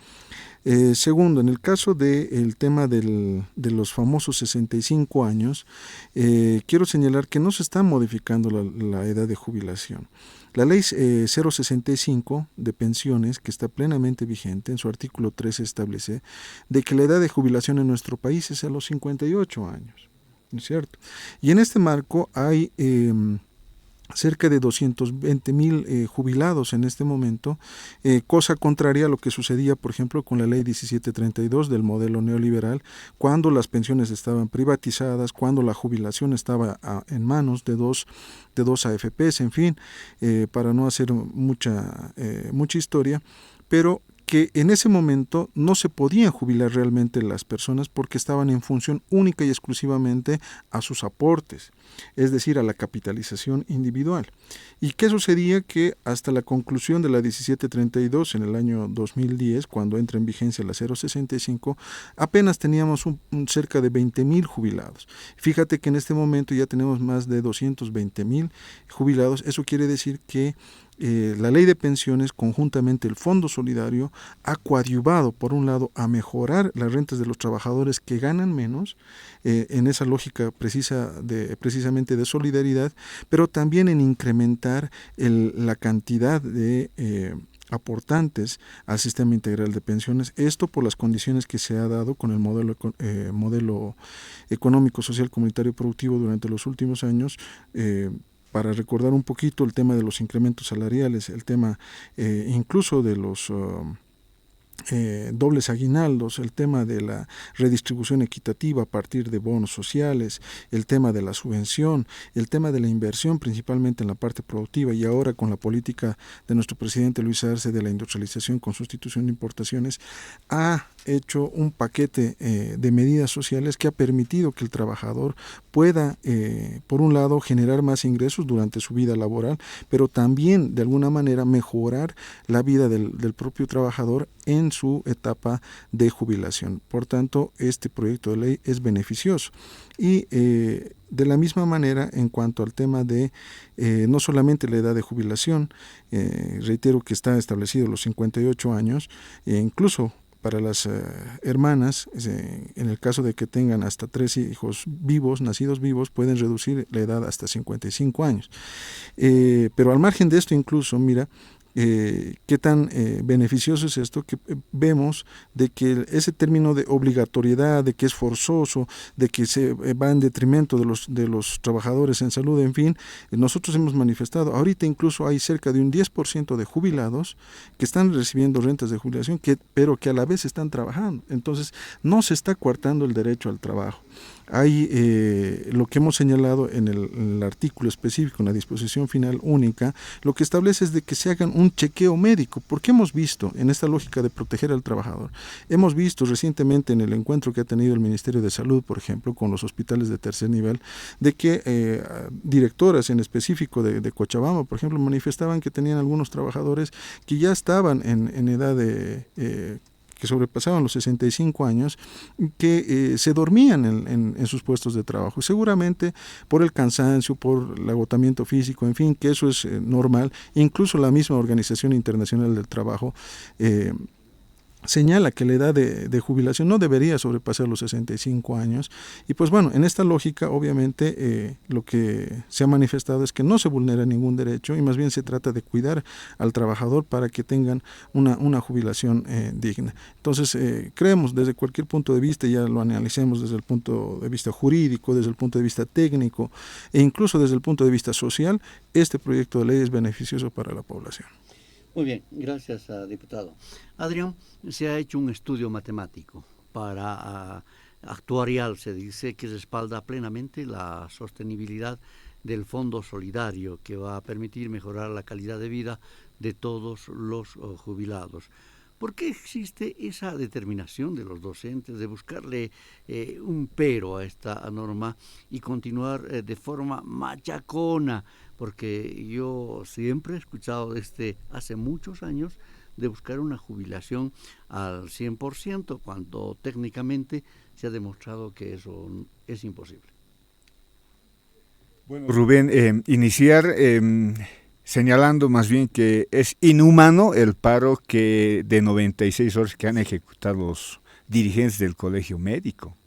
Segundo, en el caso del tema de los famosos 65 años, quiero señalar que no se está modificando la edad de jubilación. La ley 065 de pensiones, que está plenamente vigente, en su artículo 13 establece de que la edad de jubilación en nuestro país es a los 58 años. ¿No es cierto? Y en este marco hay cerca de 220,000 jubilados en este momento, cosa contraria a lo que sucedía, por ejemplo, con la ley 1732 del modelo neoliberal, cuando las pensiones estaban privatizadas, cuando la jubilación estaba en manos de dos AFPs, en fin, para no hacer mucha historia, pero que en ese momento no se podían jubilar realmente las personas porque estaban en función única y exclusivamente a sus aportes, es decir, a la capitalización individual. ¿Y qué sucedía? Que hasta la conclusión de la 1732 en el año 2010, cuando entra en vigencia la 065, apenas teníamos cerca de 20,000 jubilados. Fíjate que en este momento ya tenemos más de 220,000 jubilados. Eso quiere decir que la ley de pensiones, conjuntamente el Fondo Solidario, ha coadyuvado, por un lado, a mejorar las rentas de los trabajadores que ganan menos, en esa lógica precisamente de solidaridad, pero también en incrementar la cantidad de aportantes al sistema integral de pensiones. Esto por las condiciones que se ha dado con el modelo económico, social, comunitario, productivo durante los últimos años. Para recordar un poquito el tema de los incrementos salariales, el tema incluso de los dobles aguinaldos, el tema de la redistribución equitativa a partir de bonos sociales, el tema de la subvención, el tema de la inversión principalmente en la parte productiva, y ahora con la política de nuestro presidente Luis Arce de la industrialización con sustitución de importaciones, ha hecho un paquete de medidas sociales que ha permitido que el trabajador pueda, por un lado, generar más ingresos durante su vida laboral, pero también de alguna manera mejorar la vida del propio trabajador en su etapa de jubilación. Por tanto, este proyecto de ley es beneficioso. Y de la misma manera, en cuanto al tema de no solamente la edad de jubilación, reitero que está establecido los 58 años, incluso para las hermanas, en el caso de que tengan hasta 3 hijos vivos, nacidos vivos, pueden reducir la edad hasta 55 años. Pero al margen de esto, incluso, mira, qué tan beneficioso es esto, que vemos de que ese término de obligatoriedad, de que es forzoso, de que se va en detrimento de los trabajadores en salud, en fin, nosotros hemos manifestado, ahorita incluso hay cerca de un 10% de jubilados que están recibiendo rentas de jubilación, pero que a la vez están trabajando. Entonces no se está coartando el derecho al trabajo. Hay lo que hemos señalado en el artículo específico, en la disposición final única, lo que establece es de que se hagan un chequeo médico, porque hemos visto, en esta lógica de proteger al trabajador, hemos visto recientemente en el encuentro que ha tenido el Ministerio de Salud, por ejemplo, con los hospitales de tercer nivel, de que directoras en específico de Cochabamba, por ejemplo, manifestaban que tenían algunos trabajadores que ya estaban en edad que sobrepasaban los 65 años, que se dormían en sus puestos de trabajo, seguramente por el cansancio, por el agotamiento físico, en fin, que eso es normal. Incluso la misma Organización Internacional del Trabajo señala que la edad de jubilación no debería sobrepasar los 65 años, y pues bueno, en esta lógica obviamente lo que se ha manifestado es que no se vulnera ningún derecho y más bien se trata de cuidar al trabajador para que tengan una jubilación digna. Entonces creemos desde cualquier punto de vista, ya lo analicemos desde el punto de vista jurídico, desde el punto de vista técnico e incluso desde el punto de vista social, este proyecto de ley es beneficioso para la población. Muy bien, gracias, diputado. Adrián, se ha hecho un estudio matemático para actuarial, se dice, que respalda plenamente la sostenibilidad del Fondo Solidario, que va a permitir mejorar la calidad de vida de todos los jubilados. ¿Por qué existe esa determinación de los docentes de buscarle un pero a esta norma y continuar de forma machacona? Porque yo siempre he escuchado hace muchos años de buscar una jubilación al 100%, cuando técnicamente se ha demostrado que eso es imposible. Bueno, Rubén, iniciar señalando más bien que es inhumano el paro de 96 horas que han ejecutado los dirigentes del Colegio Médico,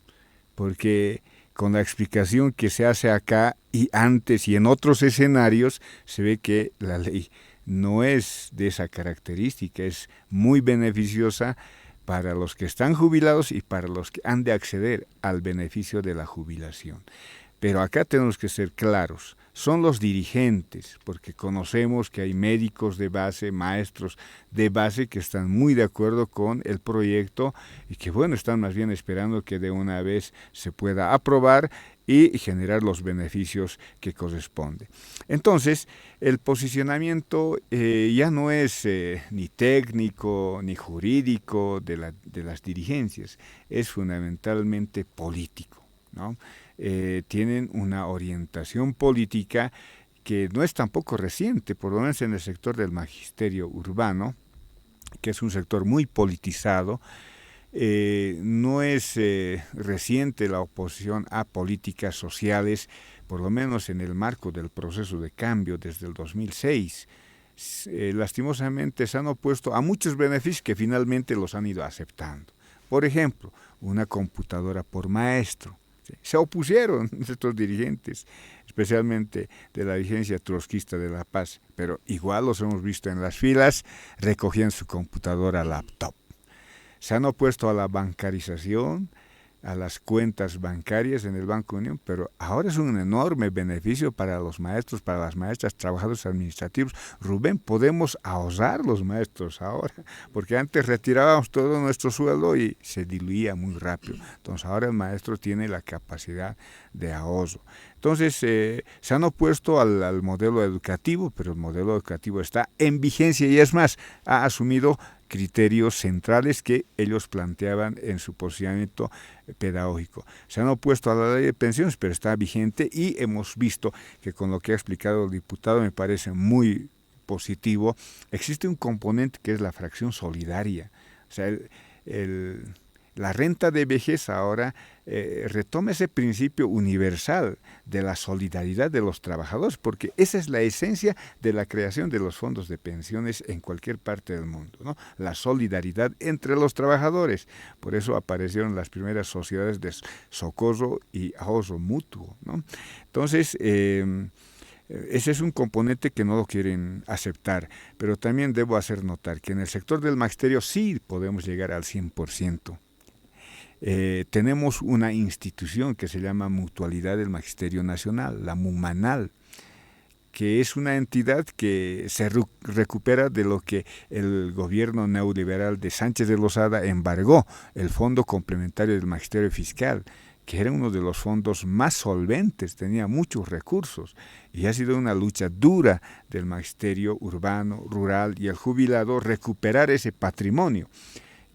porque con la explicación que se hace acá y antes y en otros escenarios, se ve que la ley no es de esa característica, es muy beneficiosa para los que están jubilados y para los que han de acceder al beneficio de la jubilación. Pero acá tenemos que ser claros, son los dirigentes, porque conocemos que hay médicos de base, maestros de base que están muy de acuerdo con el proyecto y que bueno, están más bien esperando que de una vez se pueda aprobar y generar los beneficios que corresponde. Entonces, el posicionamiento ya no es ni técnico ni jurídico de las dirigencias, es fundamentalmente político, ¿no? Tienen una orientación política que no es tampoco reciente, por lo menos en el sector del magisterio urbano, que es un sector muy politizado. No es reciente la oposición a políticas sociales, por lo menos en el marco del proceso de cambio desde el 2006. Lastimosamente se han opuesto a muchos beneficios que finalmente los han ido aceptando. Por ejemplo, una computadora por maestro. Se opusieron estos dirigentes, especialmente de la dirigencia trotskista de La Paz, pero igual los hemos visto en las filas recogiendo su computadora laptop. Se han opuesto a la bancarización, a las cuentas bancarias en el Banco Unión, pero ahora es un enorme beneficio para los maestros, para las maestras, trabajadores administrativos. Rubén, podemos ahorrar los maestros ahora, porque antes retirábamos todo nuestro sueldo y se diluía muy rápido. Entonces ahora el maestro tiene la capacidad de ahorro. Entonces se han opuesto al modelo educativo, pero el modelo educativo está en vigencia y es más, ha asumido criterios centrales que ellos planteaban en su posicionamiento pedagógico. Se han opuesto a la ley de pensiones, pero está vigente y hemos visto que con lo que ha explicado el diputado me parece muy positivo. Existe un componente que es la fracción solidaria. O sea, la renta de vejez ahora retoma ese principio universal de la solidaridad de los trabajadores, porque esa es la esencia de la creación de los fondos de pensiones en cualquier parte del mundo, ¿no? La solidaridad entre los trabajadores. Por eso aparecieron las primeras sociedades de socorro y ahorro mutuo, ¿no? Entonces, ese es un componente que no lo quieren aceptar, pero también debo hacer notar que en el sector del magisterio sí podemos llegar al 100%. Tenemos una institución que se llama Mutualidad del Magisterio Nacional, la MUMANAL, que es una entidad que se recupera de lo que el gobierno neoliberal de Sánchez de Lozada embargó, el Fondo Complementario del Magisterio Fiscal, que era uno de los fondos más solventes, tenía muchos recursos, y ha sido una lucha dura del magisterio urbano, rural y el jubilado recuperar ese patrimonio,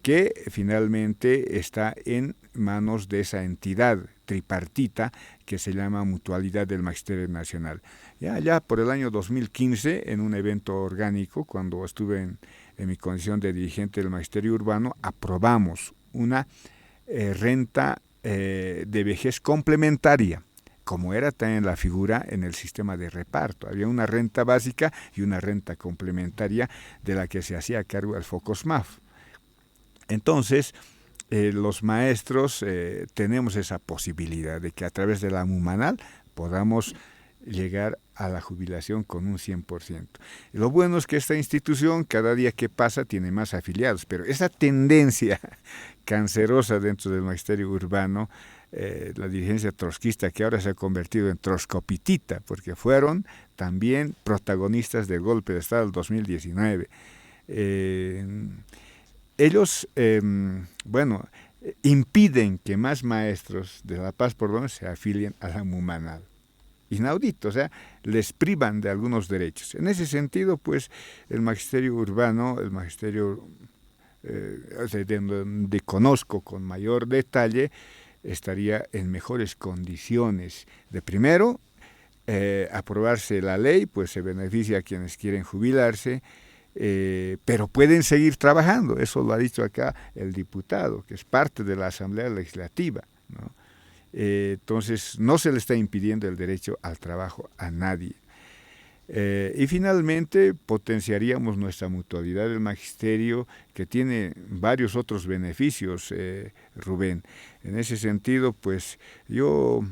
que finalmente está en manos de esa entidad tripartita que se llama Mutualidad del Magisterio Nacional. Ya por el año 2015, en un evento orgánico, cuando estuve en en mi condición de dirigente del Magisterio Urbano, aprobamos una renta de vejez complementaria, como era también la figura en el sistema de reparto. Había una renta básica y una renta complementaria de la que se hacía cargo el FOCOSMAF. Entonces, los maestros tenemos esa posibilidad de que a través de la MUMANAL podamos llegar a la jubilación con un 100%. Lo bueno es que esta institución cada día que pasa tiene más afiliados, pero esa tendencia cancerosa dentro del Magisterio Urbano, la dirigencia trotskista, que ahora se ha convertido en trotskopitita, porque fueron también protagonistas del golpe de Estado del 2019. Ellos, impiden que más maestros de La Paz por se afilien a la MUMANAL. Inaudito, o sea, les privan de algunos derechos. En ese sentido, pues, el Magisterio Urbano, el Magisterio donde conozco con mayor detalle, estaría en mejores condiciones de, primero, aprobarse la ley, pues se beneficia a quienes quieren jubilarse, pero pueden seguir trabajando. Eso lo ha dicho acá el diputado, que es parte de la Asamblea Legislativa, ¿no? Entonces no se le está impidiendo el derecho al trabajo a nadie. Y finalmente potenciaríamos nuestra mutualidad del magisterio, que tiene varios otros beneficios, Rubén. En ese sentido, pues yo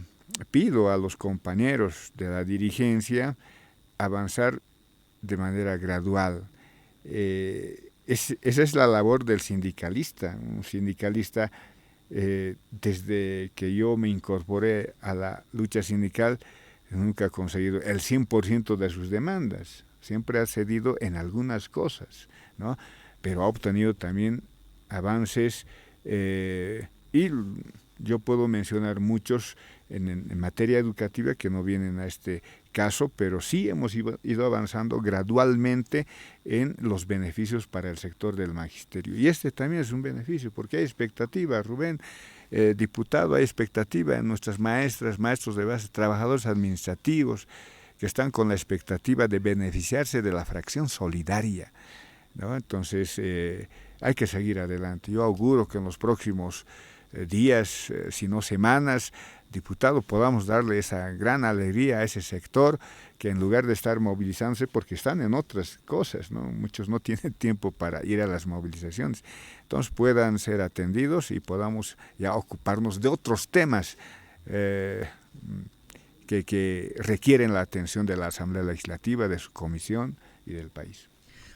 pido a los compañeros de la dirigencia avanzar de manera gradual. Esa es la labor del sindicalista. Un sindicalista, desde que yo me incorporé a la lucha sindical, nunca ha conseguido el 100% de sus demandas. Siempre ha cedido en algunas cosas, ¿no? Pero ha obtenido también avances, y yo puedo mencionar muchos en materia educativa que no vienen a este caso, pero sí hemos ido avanzando gradualmente en los beneficios para el sector del magisterio. Y este también es un beneficio, porque hay expectativa, Rubén, diputado, hay expectativa en nuestras maestras, maestros de base, trabajadores administrativos, que están con la expectativa de beneficiarse de la fracción solidaria, ¿no? Entonces, hay que seguir adelante. Yo auguro que en los próximos días, si no semanas, diputado, podamos darle esa gran alegría a ese sector, que en lugar de estar movilizándose, porque están en otras cosas, ¿no? Muchos no tienen tiempo para ir a las movilizaciones, entonces puedan ser atendidos y podamos ya ocuparnos de otros temas que requieren la atención de la Asamblea Legislativa, de su comisión y del país.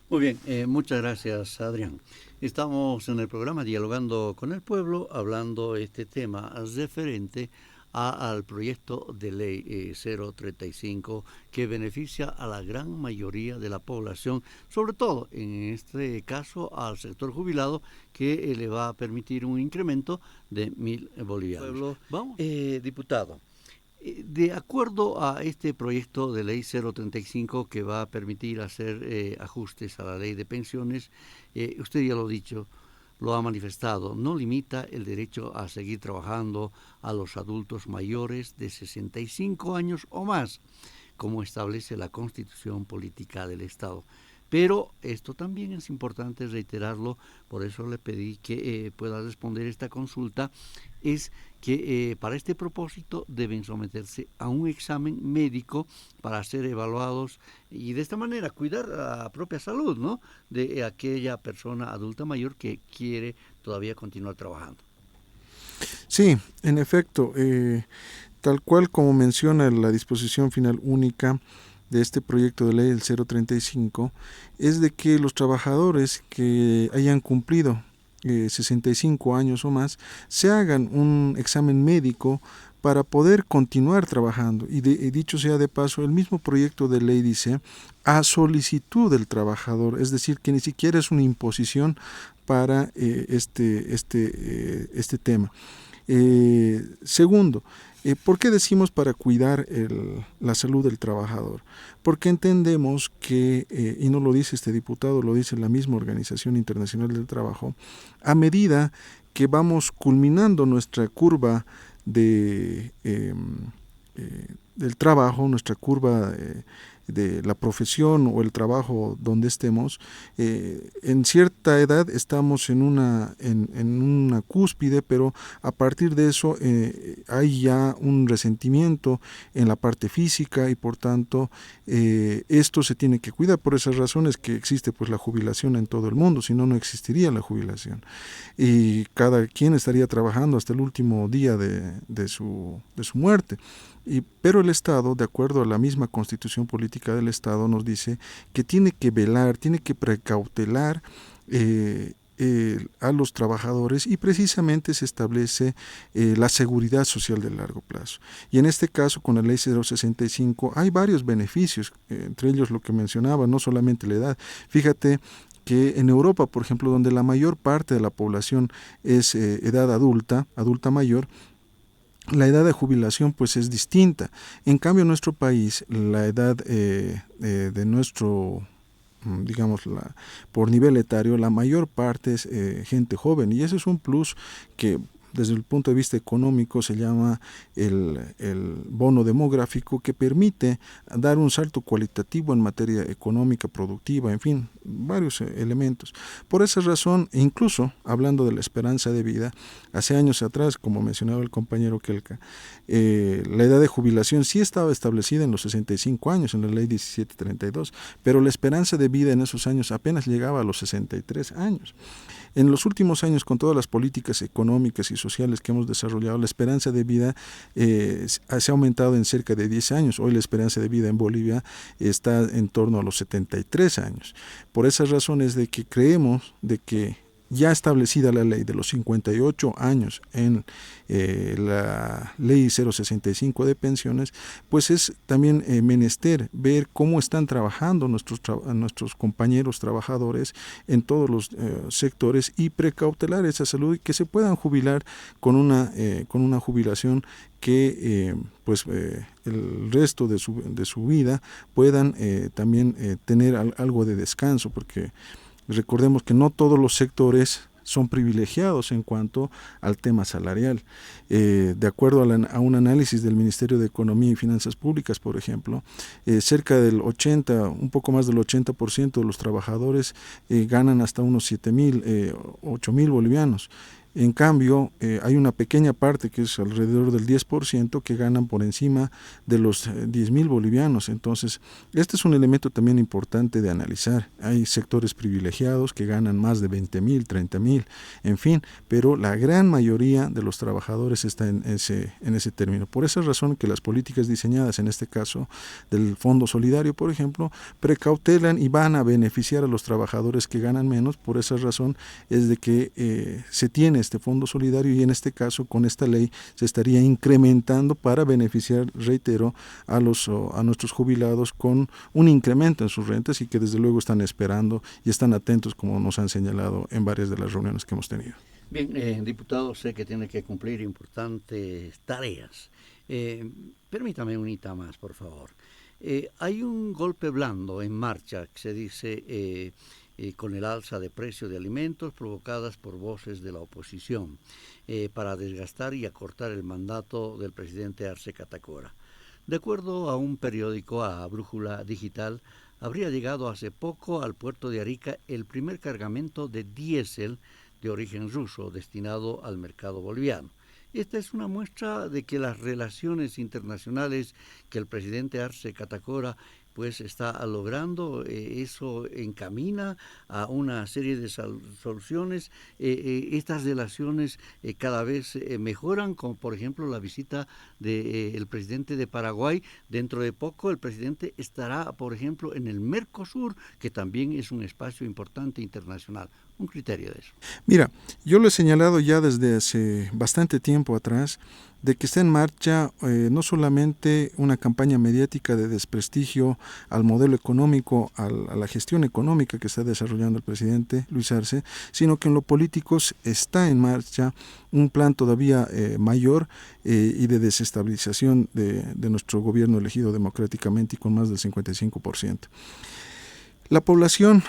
Muy bien, muchas gracias, Adrián. Estamos en el programa Dialogando con el Pueblo, hablando este tema referente al proyecto de ley 035, que beneficia a la gran mayoría de la población, sobre todo en este caso al sector jubilado, que le va a permitir un incremento de 1.000 bolivianos. Vamos, diputado. De acuerdo a este proyecto de ley 035, que va a permitir hacer ajustes a la ley de pensiones, usted ya lo ha dicho, lo ha manifestado, no limita el derecho a seguir trabajando a los adultos mayores de 65 años o más, como establece la Constitución Política del Estado. Pero esto también es importante reiterarlo, por eso le pedí que pueda responder esta consulta, es que para este propósito deben someterse a un examen médico para ser evaluados y de esta manera cuidar la propia salud, ¿no?, de aquella persona adulta mayor que quiere todavía continuar trabajando. Sí, en efecto, tal cual como menciona la disposición final única de este proyecto de ley, el 035, es de que los trabajadores que hayan cumplido 65 años o más se hagan un examen médico para poder continuar trabajando. Y dicho sea de paso, el mismo proyecto de ley dice a solicitud del trabajador, es decir, que ni siquiera es una imposición para este tema. Segundo, ¿por qué decimos para cuidar la salud del trabajador? Porque entendemos que, y no lo dice este diputado, lo dice la misma Organización Internacional del Trabajo, a medida que vamos culminando nuestra curva de del trabajo, nuestra curva de la profesión o el trabajo donde estemos, en cierta edad estamos en una cúspide, pero a partir de eso hay ya un resentimiento en la parte física y por tanto esto se tiene que cuidar. Por esas razones que existe pues la jubilación en todo el mundo, si no, no existiría la jubilación y cada quien estaría trabajando hasta el último día de su muerte. Pero el Estado, de acuerdo a la misma Constitución Política del Estado, nos dice que tiene que velar, tiene que precautelar a los trabajadores y precisamente se establece la seguridad social de largo plazo. Y en este caso, con la Ley 065, hay varios beneficios, entre ellos lo que mencionaba, no solamente la edad. Fíjate que en Europa, por ejemplo, donde la mayor parte de la población es edad adulta mayor, la edad de jubilación pues es distinta. En cambio en nuestro país la edad de nuestro, digamos, por nivel etario, la mayor parte es gente joven y ese es un plus que desde el punto de vista económico se llama el bono demográfico, que permite dar un salto cualitativo en materia económica, productiva, en fin, varios elementos. Por esa razón, incluso hablando de la esperanza de vida, hace años atrás, como mencionaba el compañero Kelka, la edad de jubilación sí estaba establecida en los 65 años, en la ley 1732, pero la esperanza de vida en esos años apenas llegaba a los 63 años. En los últimos años, con todas las políticas económicas y sociales que hemos desarrollado, la esperanza de vida se ha aumentado en cerca de 10 años. Hoy la esperanza de vida en Bolivia está en torno a los 73 años. Por esas razones de que creemos de que ya establecida la ley de los 58 años en la ley 065 de pensiones, pues es también menester ver cómo están trabajando nuestros compañeros trabajadores en todos los sectores y precautelar esa salud y que se puedan jubilar con una jubilación que el resto de su vida puedan también tener algo de descanso, porque recordemos que no todos los sectores son privilegiados en cuanto al tema salarial. De acuerdo a un análisis del Ministerio de Economía y Finanzas Públicas, por ejemplo, cerca del un poco más del 80% de los trabajadores ganan hasta unos 7.000, 8.000 bolivianos. En cambio, hay una pequeña parte, que es alrededor del 10%, que ganan por encima de los 10.000 bolivianos. Entonces, este es un elemento también importante de analizar. Hay sectores privilegiados que ganan más de 20.000, 30.000, en fin, pero la gran mayoría de los trabajadores está en ese término. Por esa razón que las políticas diseñadas, en este caso del Fondo Solidario, por ejemplo, precautelan y van a beneficiar a los trabajadores que ganan menos. Por esa razón es de que se tiene este fondo solidario y en este caso con esta ley se estaría incrementando para beneficiar, reitero, a nuestros jubilados con un incremento en sus rentas y que desde luego están esperando y están atentos, como nos han señalado en varias de las reuniones que hemos tenido. Bien, diputado, sé que tiene que cumplir importantes tareas. Permítame unita más, por favor. Hay un golpe blando en marcha que se dice con el alza de precios de alimentos provocadas por voces de la oposición para desgastar y acortar el mandato del presidente Arce Catacora. De acuerdo a un periódico, a Brújula Digital, habría llegado hace poco al puerto de Arica el primer cargamento de diésel de origen ruso destinado al mercado boliviano. Esta es una muestra de que las relaciones internacionales que el presidente Arce Catacora pues está logrando, eso encamina a una serie de soluciones. Estas relaciones cada vez mejoran, como por ejemplo la visita del presidente de Paraguay. Dentro de poco el presidente estará, por ejemplo, en el Mercosur, que también es un espacio importante internacional. Un criterio de eso. Mira, yo lo he señalado ya desde hace bastante tiempo atrás, de que está en marcha no solamente una campaña mediática de desprestigio al modelo económico, a la gestión económica que está desarrollando el presidente Luis Arce, sino que en lo político está en marcha un plan todavía mayor y de desestabilización de nuestro gobierno elegido democráticamente y con más del 55%. La población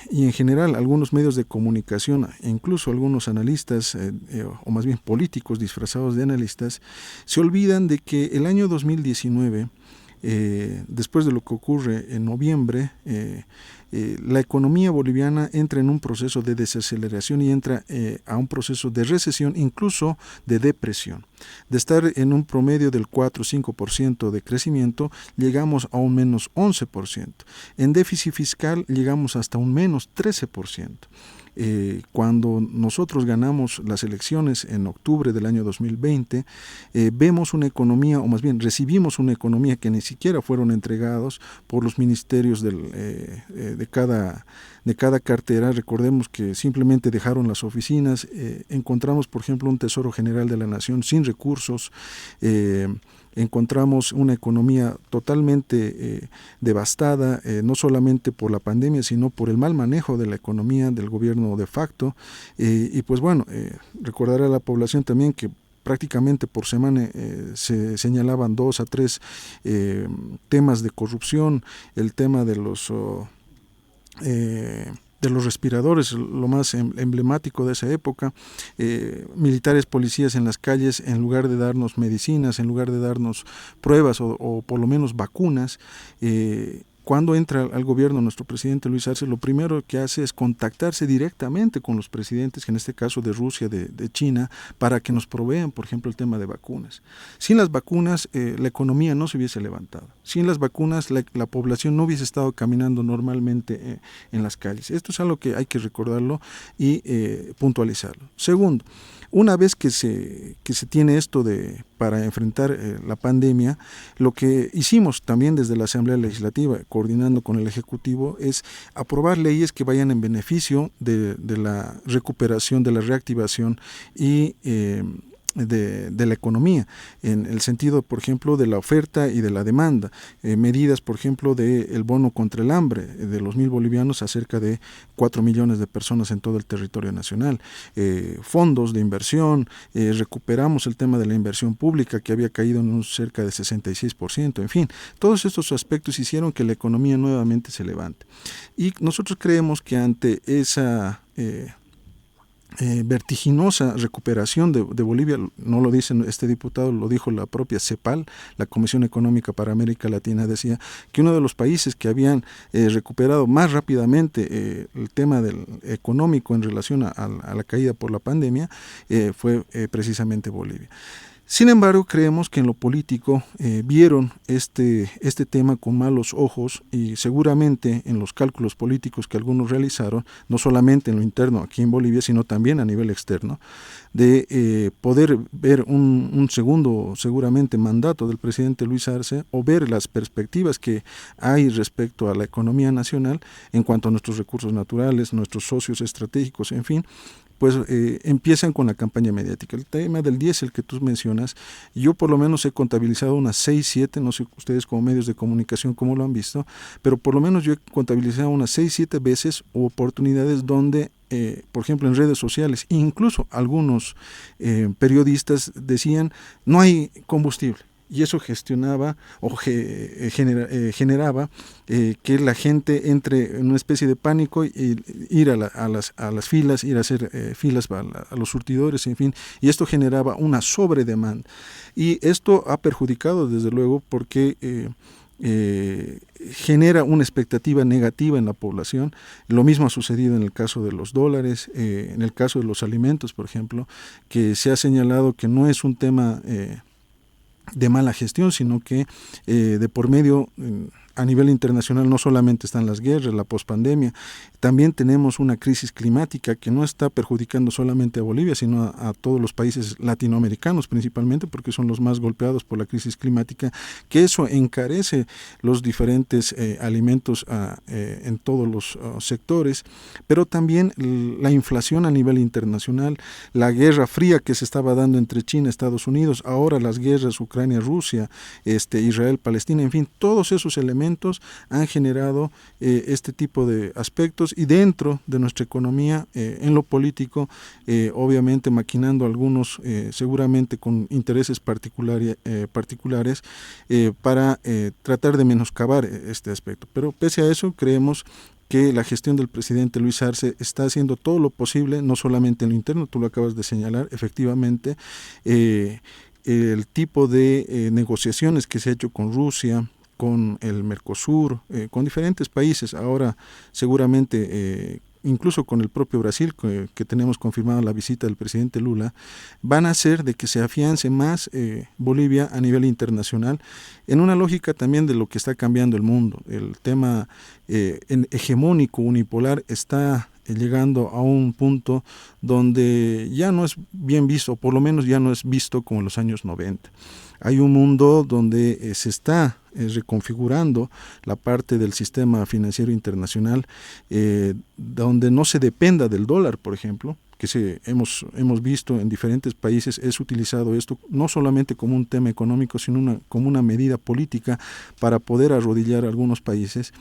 y en general algunos medios de comunicación, e incluso algunos analistas, o más bien políticos disfrazados de analistas, se olvidan de que el año 2019, después de lo que ocurre en noviembre, la economía boliviana entra en un proceso de desaceleración y entra a un proceso de recesión, incluso de depresión. De estar en un promedio del 4-5% de crecimiento, llegamos a un menos 11%. En déficit fiscal llegamos hasta un menos 13%. Cuando nosotros ganamos las elecciones en octubre del año 2020, vemos una economía, o más bien recibimos una economía que ni siquiera fueron entregados por los ministerios de cada cartera. Recordemos que simplemente dejaron las oficinas. Encontramos, por ejemplo, un Tesoro General de la Nación sin recursos. Encontramos una economía totalmente devastada, no solamente por la pandemia, sino por el mal manejo de la economía del gobierno de facto. Y pues bueno, recordaré a la población también que prácticamente por semana se señalaban 2 a 3 temas de corrupción, el tema de los respiradores, lo más emblemático de esa época, militares, policías en las calles, en lugar de darnos medicinas, en lugar de darnos pruebas o por lo menos vacunas. Cuando entra al gobierno nuestro presidente Luis Arce, lo primero que hace es contactarse directamente con los presidentes, que en este caso de Rusia, de China, para que nos provean, por ejemplo, el tema de vacunas. Sin las vacunas, la economía no se hubiese levantado. Sin las vacunas, la población no hubiese estado caminando normalmente en las calles. Esto es algo que hay que recordarlo y puntualizarlo. Segundo, una vez que se tiene esto para enfrentar la pandemia, lo que hicimos también desde la Asamblea Legislativa, coordinando con el Ejecutivo, es aprobar leyes que vayan en beneficio de la recuperación, de la reactivación y de la economía, en el sentido, por ejemplo, de la oferta y de la demanda, medidas, por ejemplo, del bono contra el hambre, de los 1.000 bolivianos a cerca de 4 millones de personas en todo el territorio nacional, fondos de inversión, recuperamos el tema de la inversión pública que había caído en un cerca de 66%, en fin, todos estos aspectos hicieron que la economía nuevamente se levante. Y nosotros creemos que ante esa vertiginosa recuperación de Bolivia, no lo dice este diputado, lo dijo la propia CEPAL, la Comisión Económica para América Latina, decía que uno de los países que habían recuperado más rápidamente el tema económico en relación a la caída por la pandemia fue precisamente Bolivia. Sin embargo, creemos que en lo político vieron este tema con malos ojos y seguramente en los cálculos políticos que algunos realizaron, no solamente en lo interno aquí en Bolivia, sino también a nivel externo, de poder ver un segundo, seguramente, mandato del presidente Luis Arce o ver las perspectivas que hay respecto a la economía nacional en cuanto a nuestros recursos naturales, nuestros socios estratégicos, en fin, pues empiezan con la campaña mediática. El tema del diésel que tú mencionas, yo por lo menos he contabilizado unas 6, 7, no sé ustedes como medios de comunicación cómo lo han visto, pero por lo menos yo he contabilizado unas 6, 7 veces o oportunidades donde, por ejemplo, en redes sociales, incluso algunos periodistas decían, no hay combustible. Y eso gestionaba o generaba que la gente entre en una especie de pánico y ir a las filas, ir a hacer filas a los surtidores, en fin, y esto generaba una sobredemanda. Y esto ha perjudicado, desde luego, porque genera una expectativa negativa en la población. Lo mismo ha sucedido en el caso de los dólares, en el caso de los alimentos, por ejemplo, que se ha señalado que no es un tema de mala gestión, sino que de por medio a nivel internacional no solamente están las guerras, la pospandemia, también tenemos una crisis climática que no está perjudicando solamente a Bolivia, sino a todos los países latinoamericanos principalmente, porque son los más golpeados por la crisis climática, que eso encarece los diferentes alimentos en todos los sectores, pero también la inflación a nivel internacional, la guerra fría que se estaba dando entre China y Estados Unidos, ahora las guerras Ucrania-Rusia, Israel-Palestina, en fin, todos esos elementos han generado este tipo de aspectos y dentro de nuestra economía, en lo político, obviamente maquinando algunos seguramente con intereses particulares para tratar de menoscabar este aspecto. Pero pese a eso creemos que la gestión del presidente Luis Arce está haciendo todo lo posible, no solamente en lo interno, tú lo acabas de señalar, efectivamente, el tipo de negociaciones que se ha hecho con Rusia, con el Mercosur, con diferentes países, ahora seguramente incluso con el propio Brasil, que tenemos confirmada la visita del presidente Lula, van a hacer de que se afiance más Bolivia a nivel internacional, en una lógica también de lo que está cambiando el mundo. El tema hegemónico, unipolar, está llegando a un punto donde ya no es bien visto, por lo menos ya no es visto como en los años 90. Hay un mundo donde se está reconfigurando la parte del sistema financiero internacional, donde no se dependa del dólar, por ejemplo, que hemos visto en diferentes países, es utilizado esto no solamente como un tema económico, sino como una medida política para poder arrodillar a algunos países.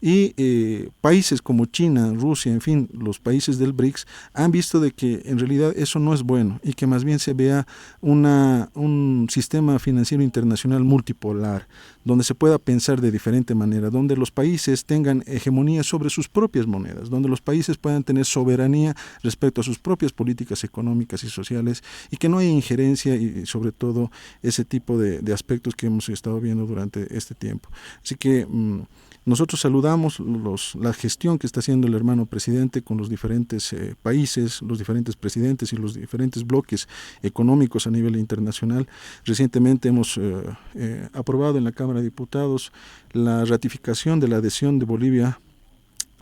Y países como China, Rusia, en fin, los países del BRICS han visto de que en realidad eso no es bueno y que más bien se vea un sistema financiero internacional multipolar, donde se pueda pensar de diferente manera, donde los países tengan hegemonía sobre sus propias monedas, donde los países puedan tener soberanía respecto a sus propias políticas económicas y sociales y que no haya injerencia y sobre todo ese tipo de aspectos que hemos estado viendo durante este tiempo. Así que nosotros saludamos la gestión que está haciendo el hermano presidente con los diferentes países, los diferentes presidentes y los diferentes bloques económicos a nivel internacional. Recientemente hemos aprobado en la Cámara de Diputados la ratificación de la adhesión de Bolivia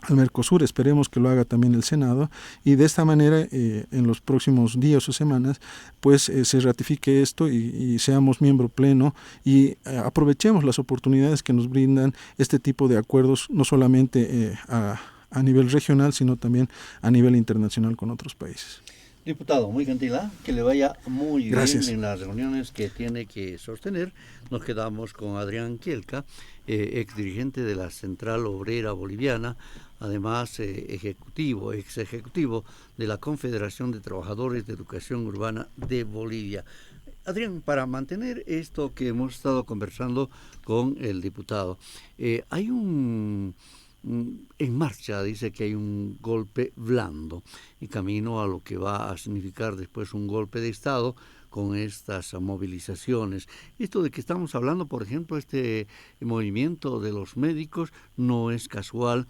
al Mercosur, esperemos que lo haga también el Senado y de esta manera en los próximos días o semanas pues se ratifique esto y seamos miembro pleno y aprovechemos las oportunidades que nos brindan este tipo de acuerdos, no solamente a nivel regional sino también a nivel internacional con otros países. Diputado, muy gentil, que le vaya muy Gracias. bien en las reuniones que tiene que sostener. Nos quedamos con Adrián Kielka, ex dirigente de la Central Obrera Boliviana, además ex ejecutivo de la Confederación de Trabajadores de Educación Urbana de Bolivia. Adrián, para mantener esto que hemos estado conversando con el diputado, hay en marcha, dice que hay un golpe blando y camino a lo que va a significar después un golpe de Estado con estas movilizaciones. Esto de que estamos hablando, por ejemplo, este movimiento de los médicos no es casual,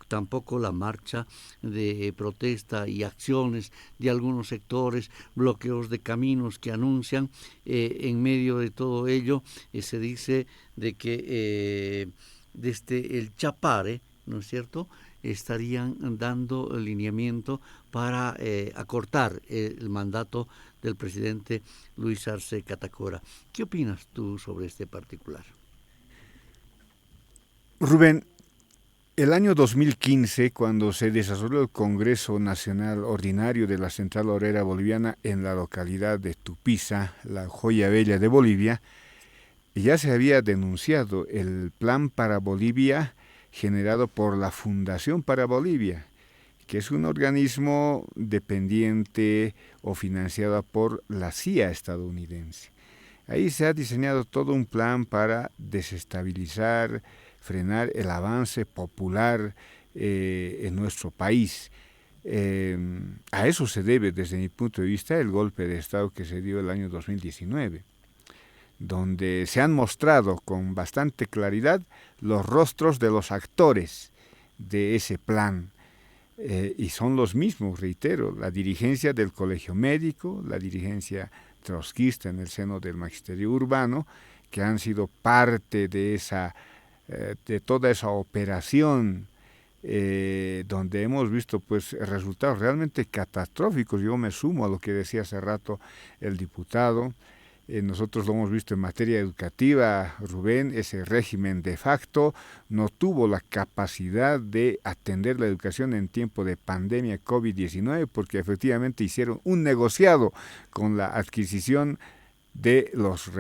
tampoco la marcha de protesta y acciones de algunos sectores, bloqueos de caminos que anuncian. En medio de todo ello se dice de que desde el Chapare, ¿no es cierto?, estarían dando lineamiento para acortar el mandato del presidente Luis Arce Catacora. ¿Qué opinas tú sobre este particular? Rubén, el año 2015, cuando se desarrolló el Congreso Nacional Ordinario de la Central Obrera Boliviana en la localidad de Tupiza, la joya bella de Bolivia, ya se había denunciado el Plan para Bolivia generado por la Fundación para Bolivia, que es un organismo dependiente o financiado por la CIA estadounidense. Ahí se ha diseñado todo un plan para desestabilizar, frenar el avance popular en nuestro país. A eso se debe, desde mi punto de vista, el golpe de Estado que se dio el año 2019. Donde se han mostrado con bastante claridad los rostros de los actores de ese plan. Y son los mismos, reitero, la dirigencia del Colegio Médico, la dirigencia trotskista en el seno del Magisterio Urbano, que han sido parte de toda esa operación, donde hemos visto pues resultados realmente catastróficos. Yo me sumo a lo que decía hace rato el diputado. Nosotros lo hemos visto en materia educativa, Rubén, ese régimen de facto no tuvo la capacidad de atender la educación en tiempo de pandemia COVID-19 porque efectivamente hicieron un negociado con la adquisición de los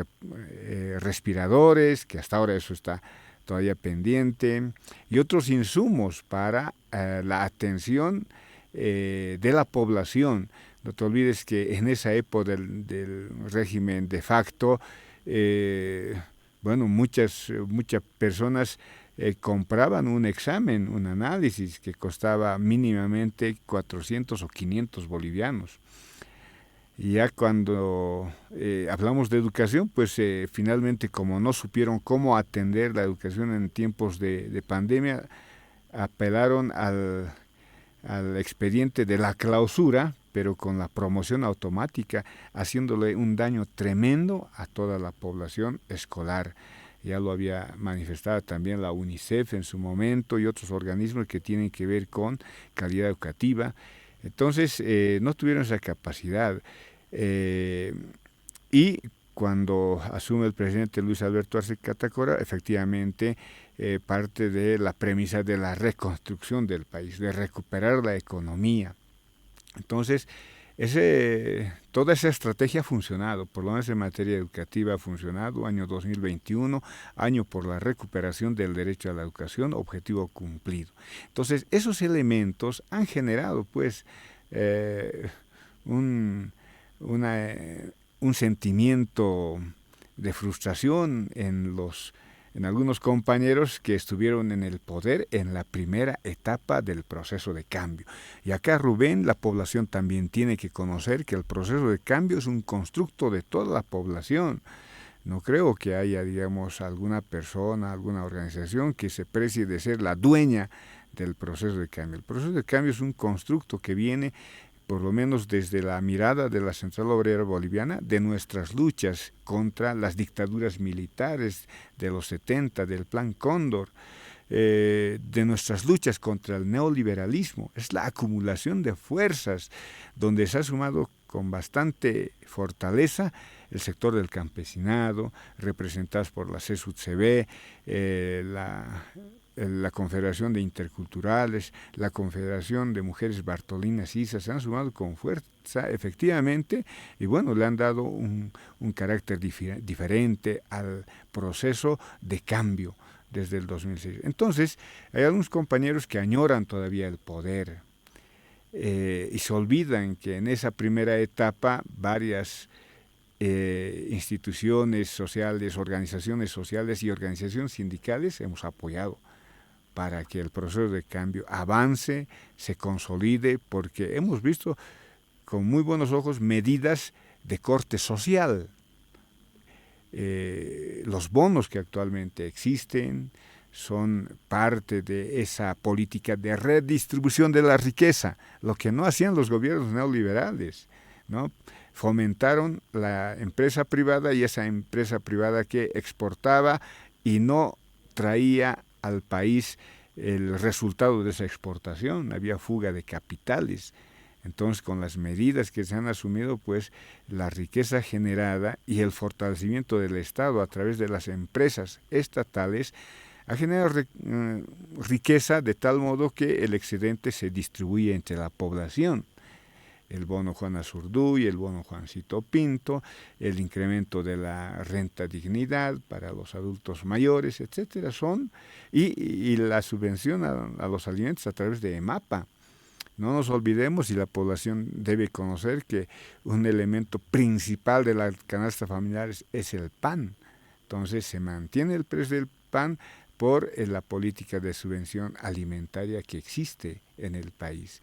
respiradores, que hasta ahora eso está todavía pendiente, y otros insumos para la atención de la población. No te olvides que en esa época del régimen de facto, muchas personas compraban un examen, un análisis que costaba mínimamente 400 o 500 bolivianos. Y ya cuando hablamos de educación, pues finalmente como no supieron cómo atender la educación en tiempos de pandemia, apelaron al expediente de la clausura, pero con la promoción automática, haciéndole un daño tremendo a toda la población escolar. Ya lo había manifestado también la UNICEF en su momento y otros organismos que tienen que ver con calidad educativa. Entonces, no tuvieron esa capacidad. Y cuando asume el presidente Luis Alberto Arce Catacora, efectivamente parte de la premisa de la reconstrucción del país, de recuperar la economía. Entonces, toda esa estrategia ha funcionado, por lo menos en materia educativa ha funcionado, año 2021, año por la recuperación del derecho a la educación, objetivo cumplido. Entonces, esos elementos han generado, pues, un sentimiento de frustración en algunos compañeros que estuvieron en el poder en la primera etapa del proceso de cambio. Y acá, Rubén, la población también tiene que conocer que el proceso de cambio es un constructo de toda la población. No creo que haya, digamos, alguna persona, alguna organización que se precie de ser la dueña del proceso de cambio. El proceso de cambio es un constructo que viene por lo menos desde la mirada de la Central Obrera Boliviana, de nuestras luchas contra las dictaduras militares de los 70, del Plan Cóndor, de nuestras luchas contra el neoliberalismo. Es la acumulación de fuerzas donde se ha sumado con bastante fortaleza el sector del campesinado, representados por la CESUTCB, la Confederación de Interculturales, la Confederación de Mujeres Bartolinas ISA, se han sumado con fuerza, efectivamente, y bueno, le han dado un carácter diferente al proceso de cambio desde el 2006. Entonces, hay algunos compañeros que añoran todavía el poder y se olvidan que en esa primera etapa varias instituciones sociales, organizaciones sociales y organizaciones sindicales hemos apoyado para que el proceso de cambio avance, se consolide, porque hemos visto con muy buenos ojos medidas de corte social. Los bonos que actualmente existen son parte de esa política de redistribución de la riqueza, lo que no hacían los gobiernos neoliberales, ¿no? Fomentaron la empresa privada y esa empresa privada que exportaba y no traía al país el resultado de esa exportación, había fuga de capitales. Entonces, con las medidas que se han asumido, pues la riqueza generada y el fortalecimiento del Estado a través de las empresas estatales ha generado riqueza de tal modo que el excedente se distribuye entre la población. El bono Juana Zurduy, el bono Juancito Pinto, el incremento de la renta dignidad para los adultos mayores, etcétera, y la subvención a los alimentos a través de EMAPA. No nos olvidemos, y la población debe conocer, que un elemento principal de la canasta familiar es el pan. Entonces se mantiene el precio del pan por la política de subvención alimentaria que existe en el país.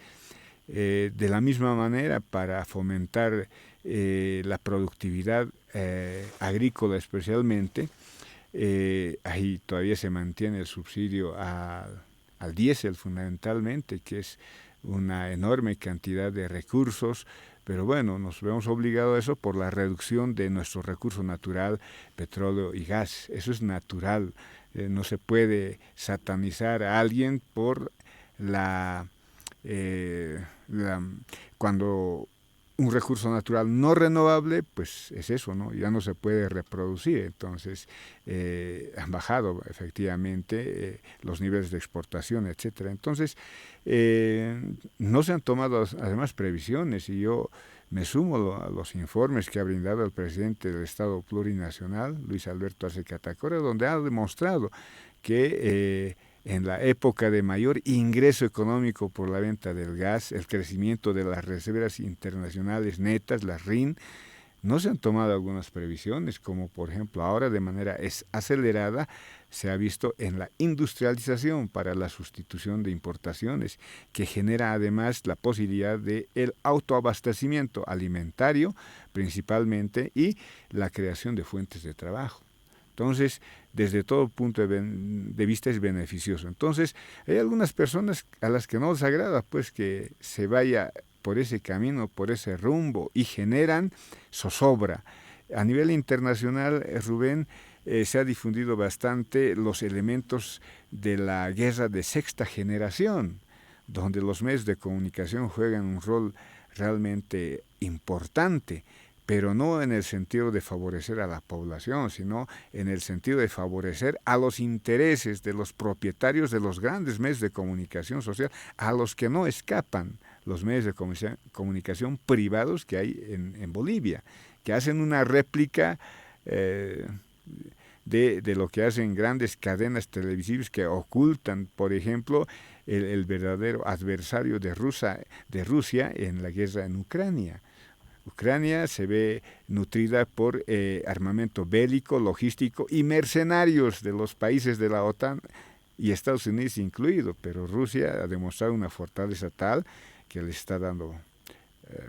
De la misma manera, para fomentar la productividad agrícola especialmente, ahí todavía se mantiene el subsidio al diésel fundamentalmente, que es una enorme cantidad de recursos, pero bueno, nos vemos obligados a eso por la reducción de nuestro recurso natural, petróleo y gas. Eso es natural, no se puede satanizar a alguien por cuando un recurso natural no renovable, pues es eso, ¿no? Ya no se puede reproducir. Entonces han bajado efectivamente los niveles de exportación, etcétera. Entonces no se han tomado además previsiones, y yo me sumo a los informes que ha brindado el presidente del Estado Plurinacional, Luis Alberto Arce Catacora, donde ha demostrado que en la época de mayor ingreso económico por la venta del gas, el crecimiento de las reservas internacionales netas, las RIN, no se han tomado algunas previsiones, como por ejemplo ahora de manera acelerada se ha visto en la industrialización para la sustitución de importaciones, que genera además la posibilidad de el autoabastecimiento alimentario principalmente y la creación de fuentes de trabajo. Entonces, desde todo punto de vista es beneficioso. Entonces, hay algunas personas a las que no les agrada pues que se vaya por ese camino, por ese rumbo, y generan zozobra. A nivel internacional, Rubén, se ha difundido bastante los elementos de la guerra de sexta generación, donde los medios de comunicación juegan un rol realmente importante, pero no en el sentido de favorecer a la población, sino en el sentido de favorecer a los intereses de los propietarios de los grandes medios de comunicación social, a los que no escapan los medios de comunicación privados que hay en Bolivia, que hacen una réplica de lo que hacen grandes cadenas televisivas que ocultan, por ejemplo, el verdadero adversario de Rusia en la guerra en Ucrania. Ucrania se ve nutrida por armamento bélico, logístico y mercenarios de los países de la OTAN y Estados Unidos incluido, pero Rusia ha demostrado una fortaleza tal que le está dando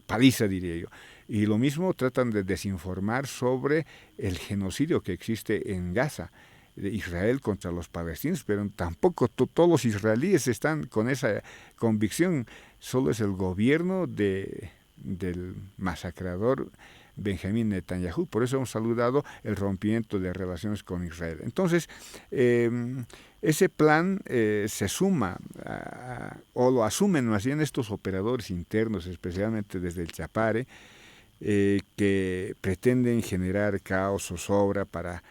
paliza, diría yo. Y lo mismo tratan de desinformar sobre el genocidio que existe en Gaza, de Israel contra los palestinos, pero tampoco todos los israelíes están con esa convicción, solo es el gobierno del masacrador Benjamín Netanyahu. Por eso hemos saludado el rompimiento de relaciones con Israel. Entonces, ese plan se suma o lo asumen más bien estos operadores internos, especialmente desde el Chapare, que pretenden generar caos, zozobra para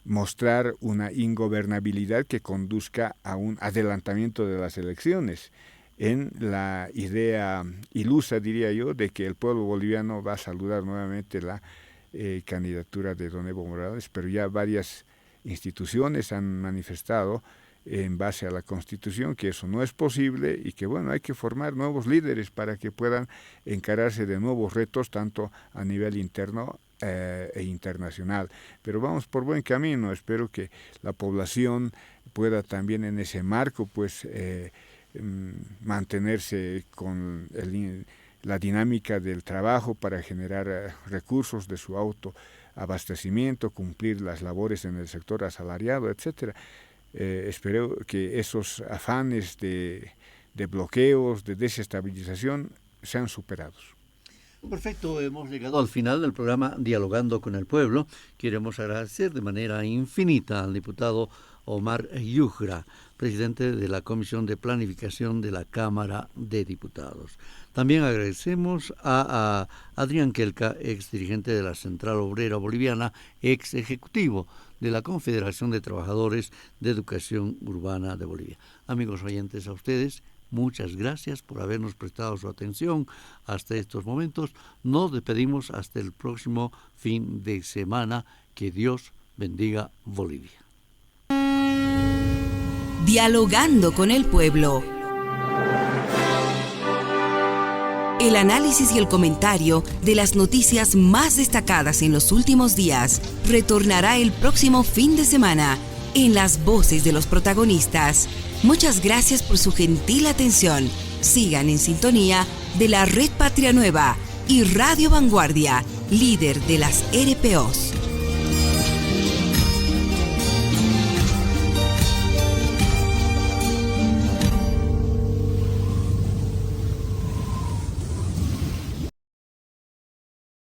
mostrar una ingobernabilidad que conduzca a un adelantamiento de las elecciones, en la idea ilusa, diría yo, de que el pueblo boliviano va a saludar nuevamente la candidatura de don Evo Morales, pero ya varias instituciones han manifestado en base a la Constitución que eso no es posible y que bueno, hay que formar nuevos líderes para que puedan encararse de nuevos retos tanto a nivel interno e internacional. Pero vamos por buen camino, espero que la población pueda también en ese marco pues mantenerse con la dinámica del trabajo para generar recursos de su autoabastecimiento, cumplir las labores en el sector asalariado, etcétera. Espero que esos afanes de bloqueos, de desestabilización sean superados. Perfecto, hemos llegado al final del programa Dialogando con el Pueblo. Queremos agradecer de manera infinita al diputado Omar Yujra, presidente de la Comisión de Planificación de la Cámara de Diputados. También agradecemos a Adrián Kelka, ex dirigente de la Central Obrera Boliviana, ex ejecutivo de la Confederación de Trabajadores de Educación Urbana de Bolivia. Amigos oyentes, a ustedes, muchas gracias por habernos prestado su atención hasta estos momentos. Nos despedimos hasta el próximo fin de semana. Que Dios bendiga Bolivia. Dialogando con el pueblo. El análisis y el comentario de las noticias más destacadas en los últimos días retornará el próximo fin de semana en las voces de los protagonistas. Muchas gracias por su gentil atención. Sigan en sintonía de la Red Patria Nueva y Radio Vanguardia, líder de las RPOs.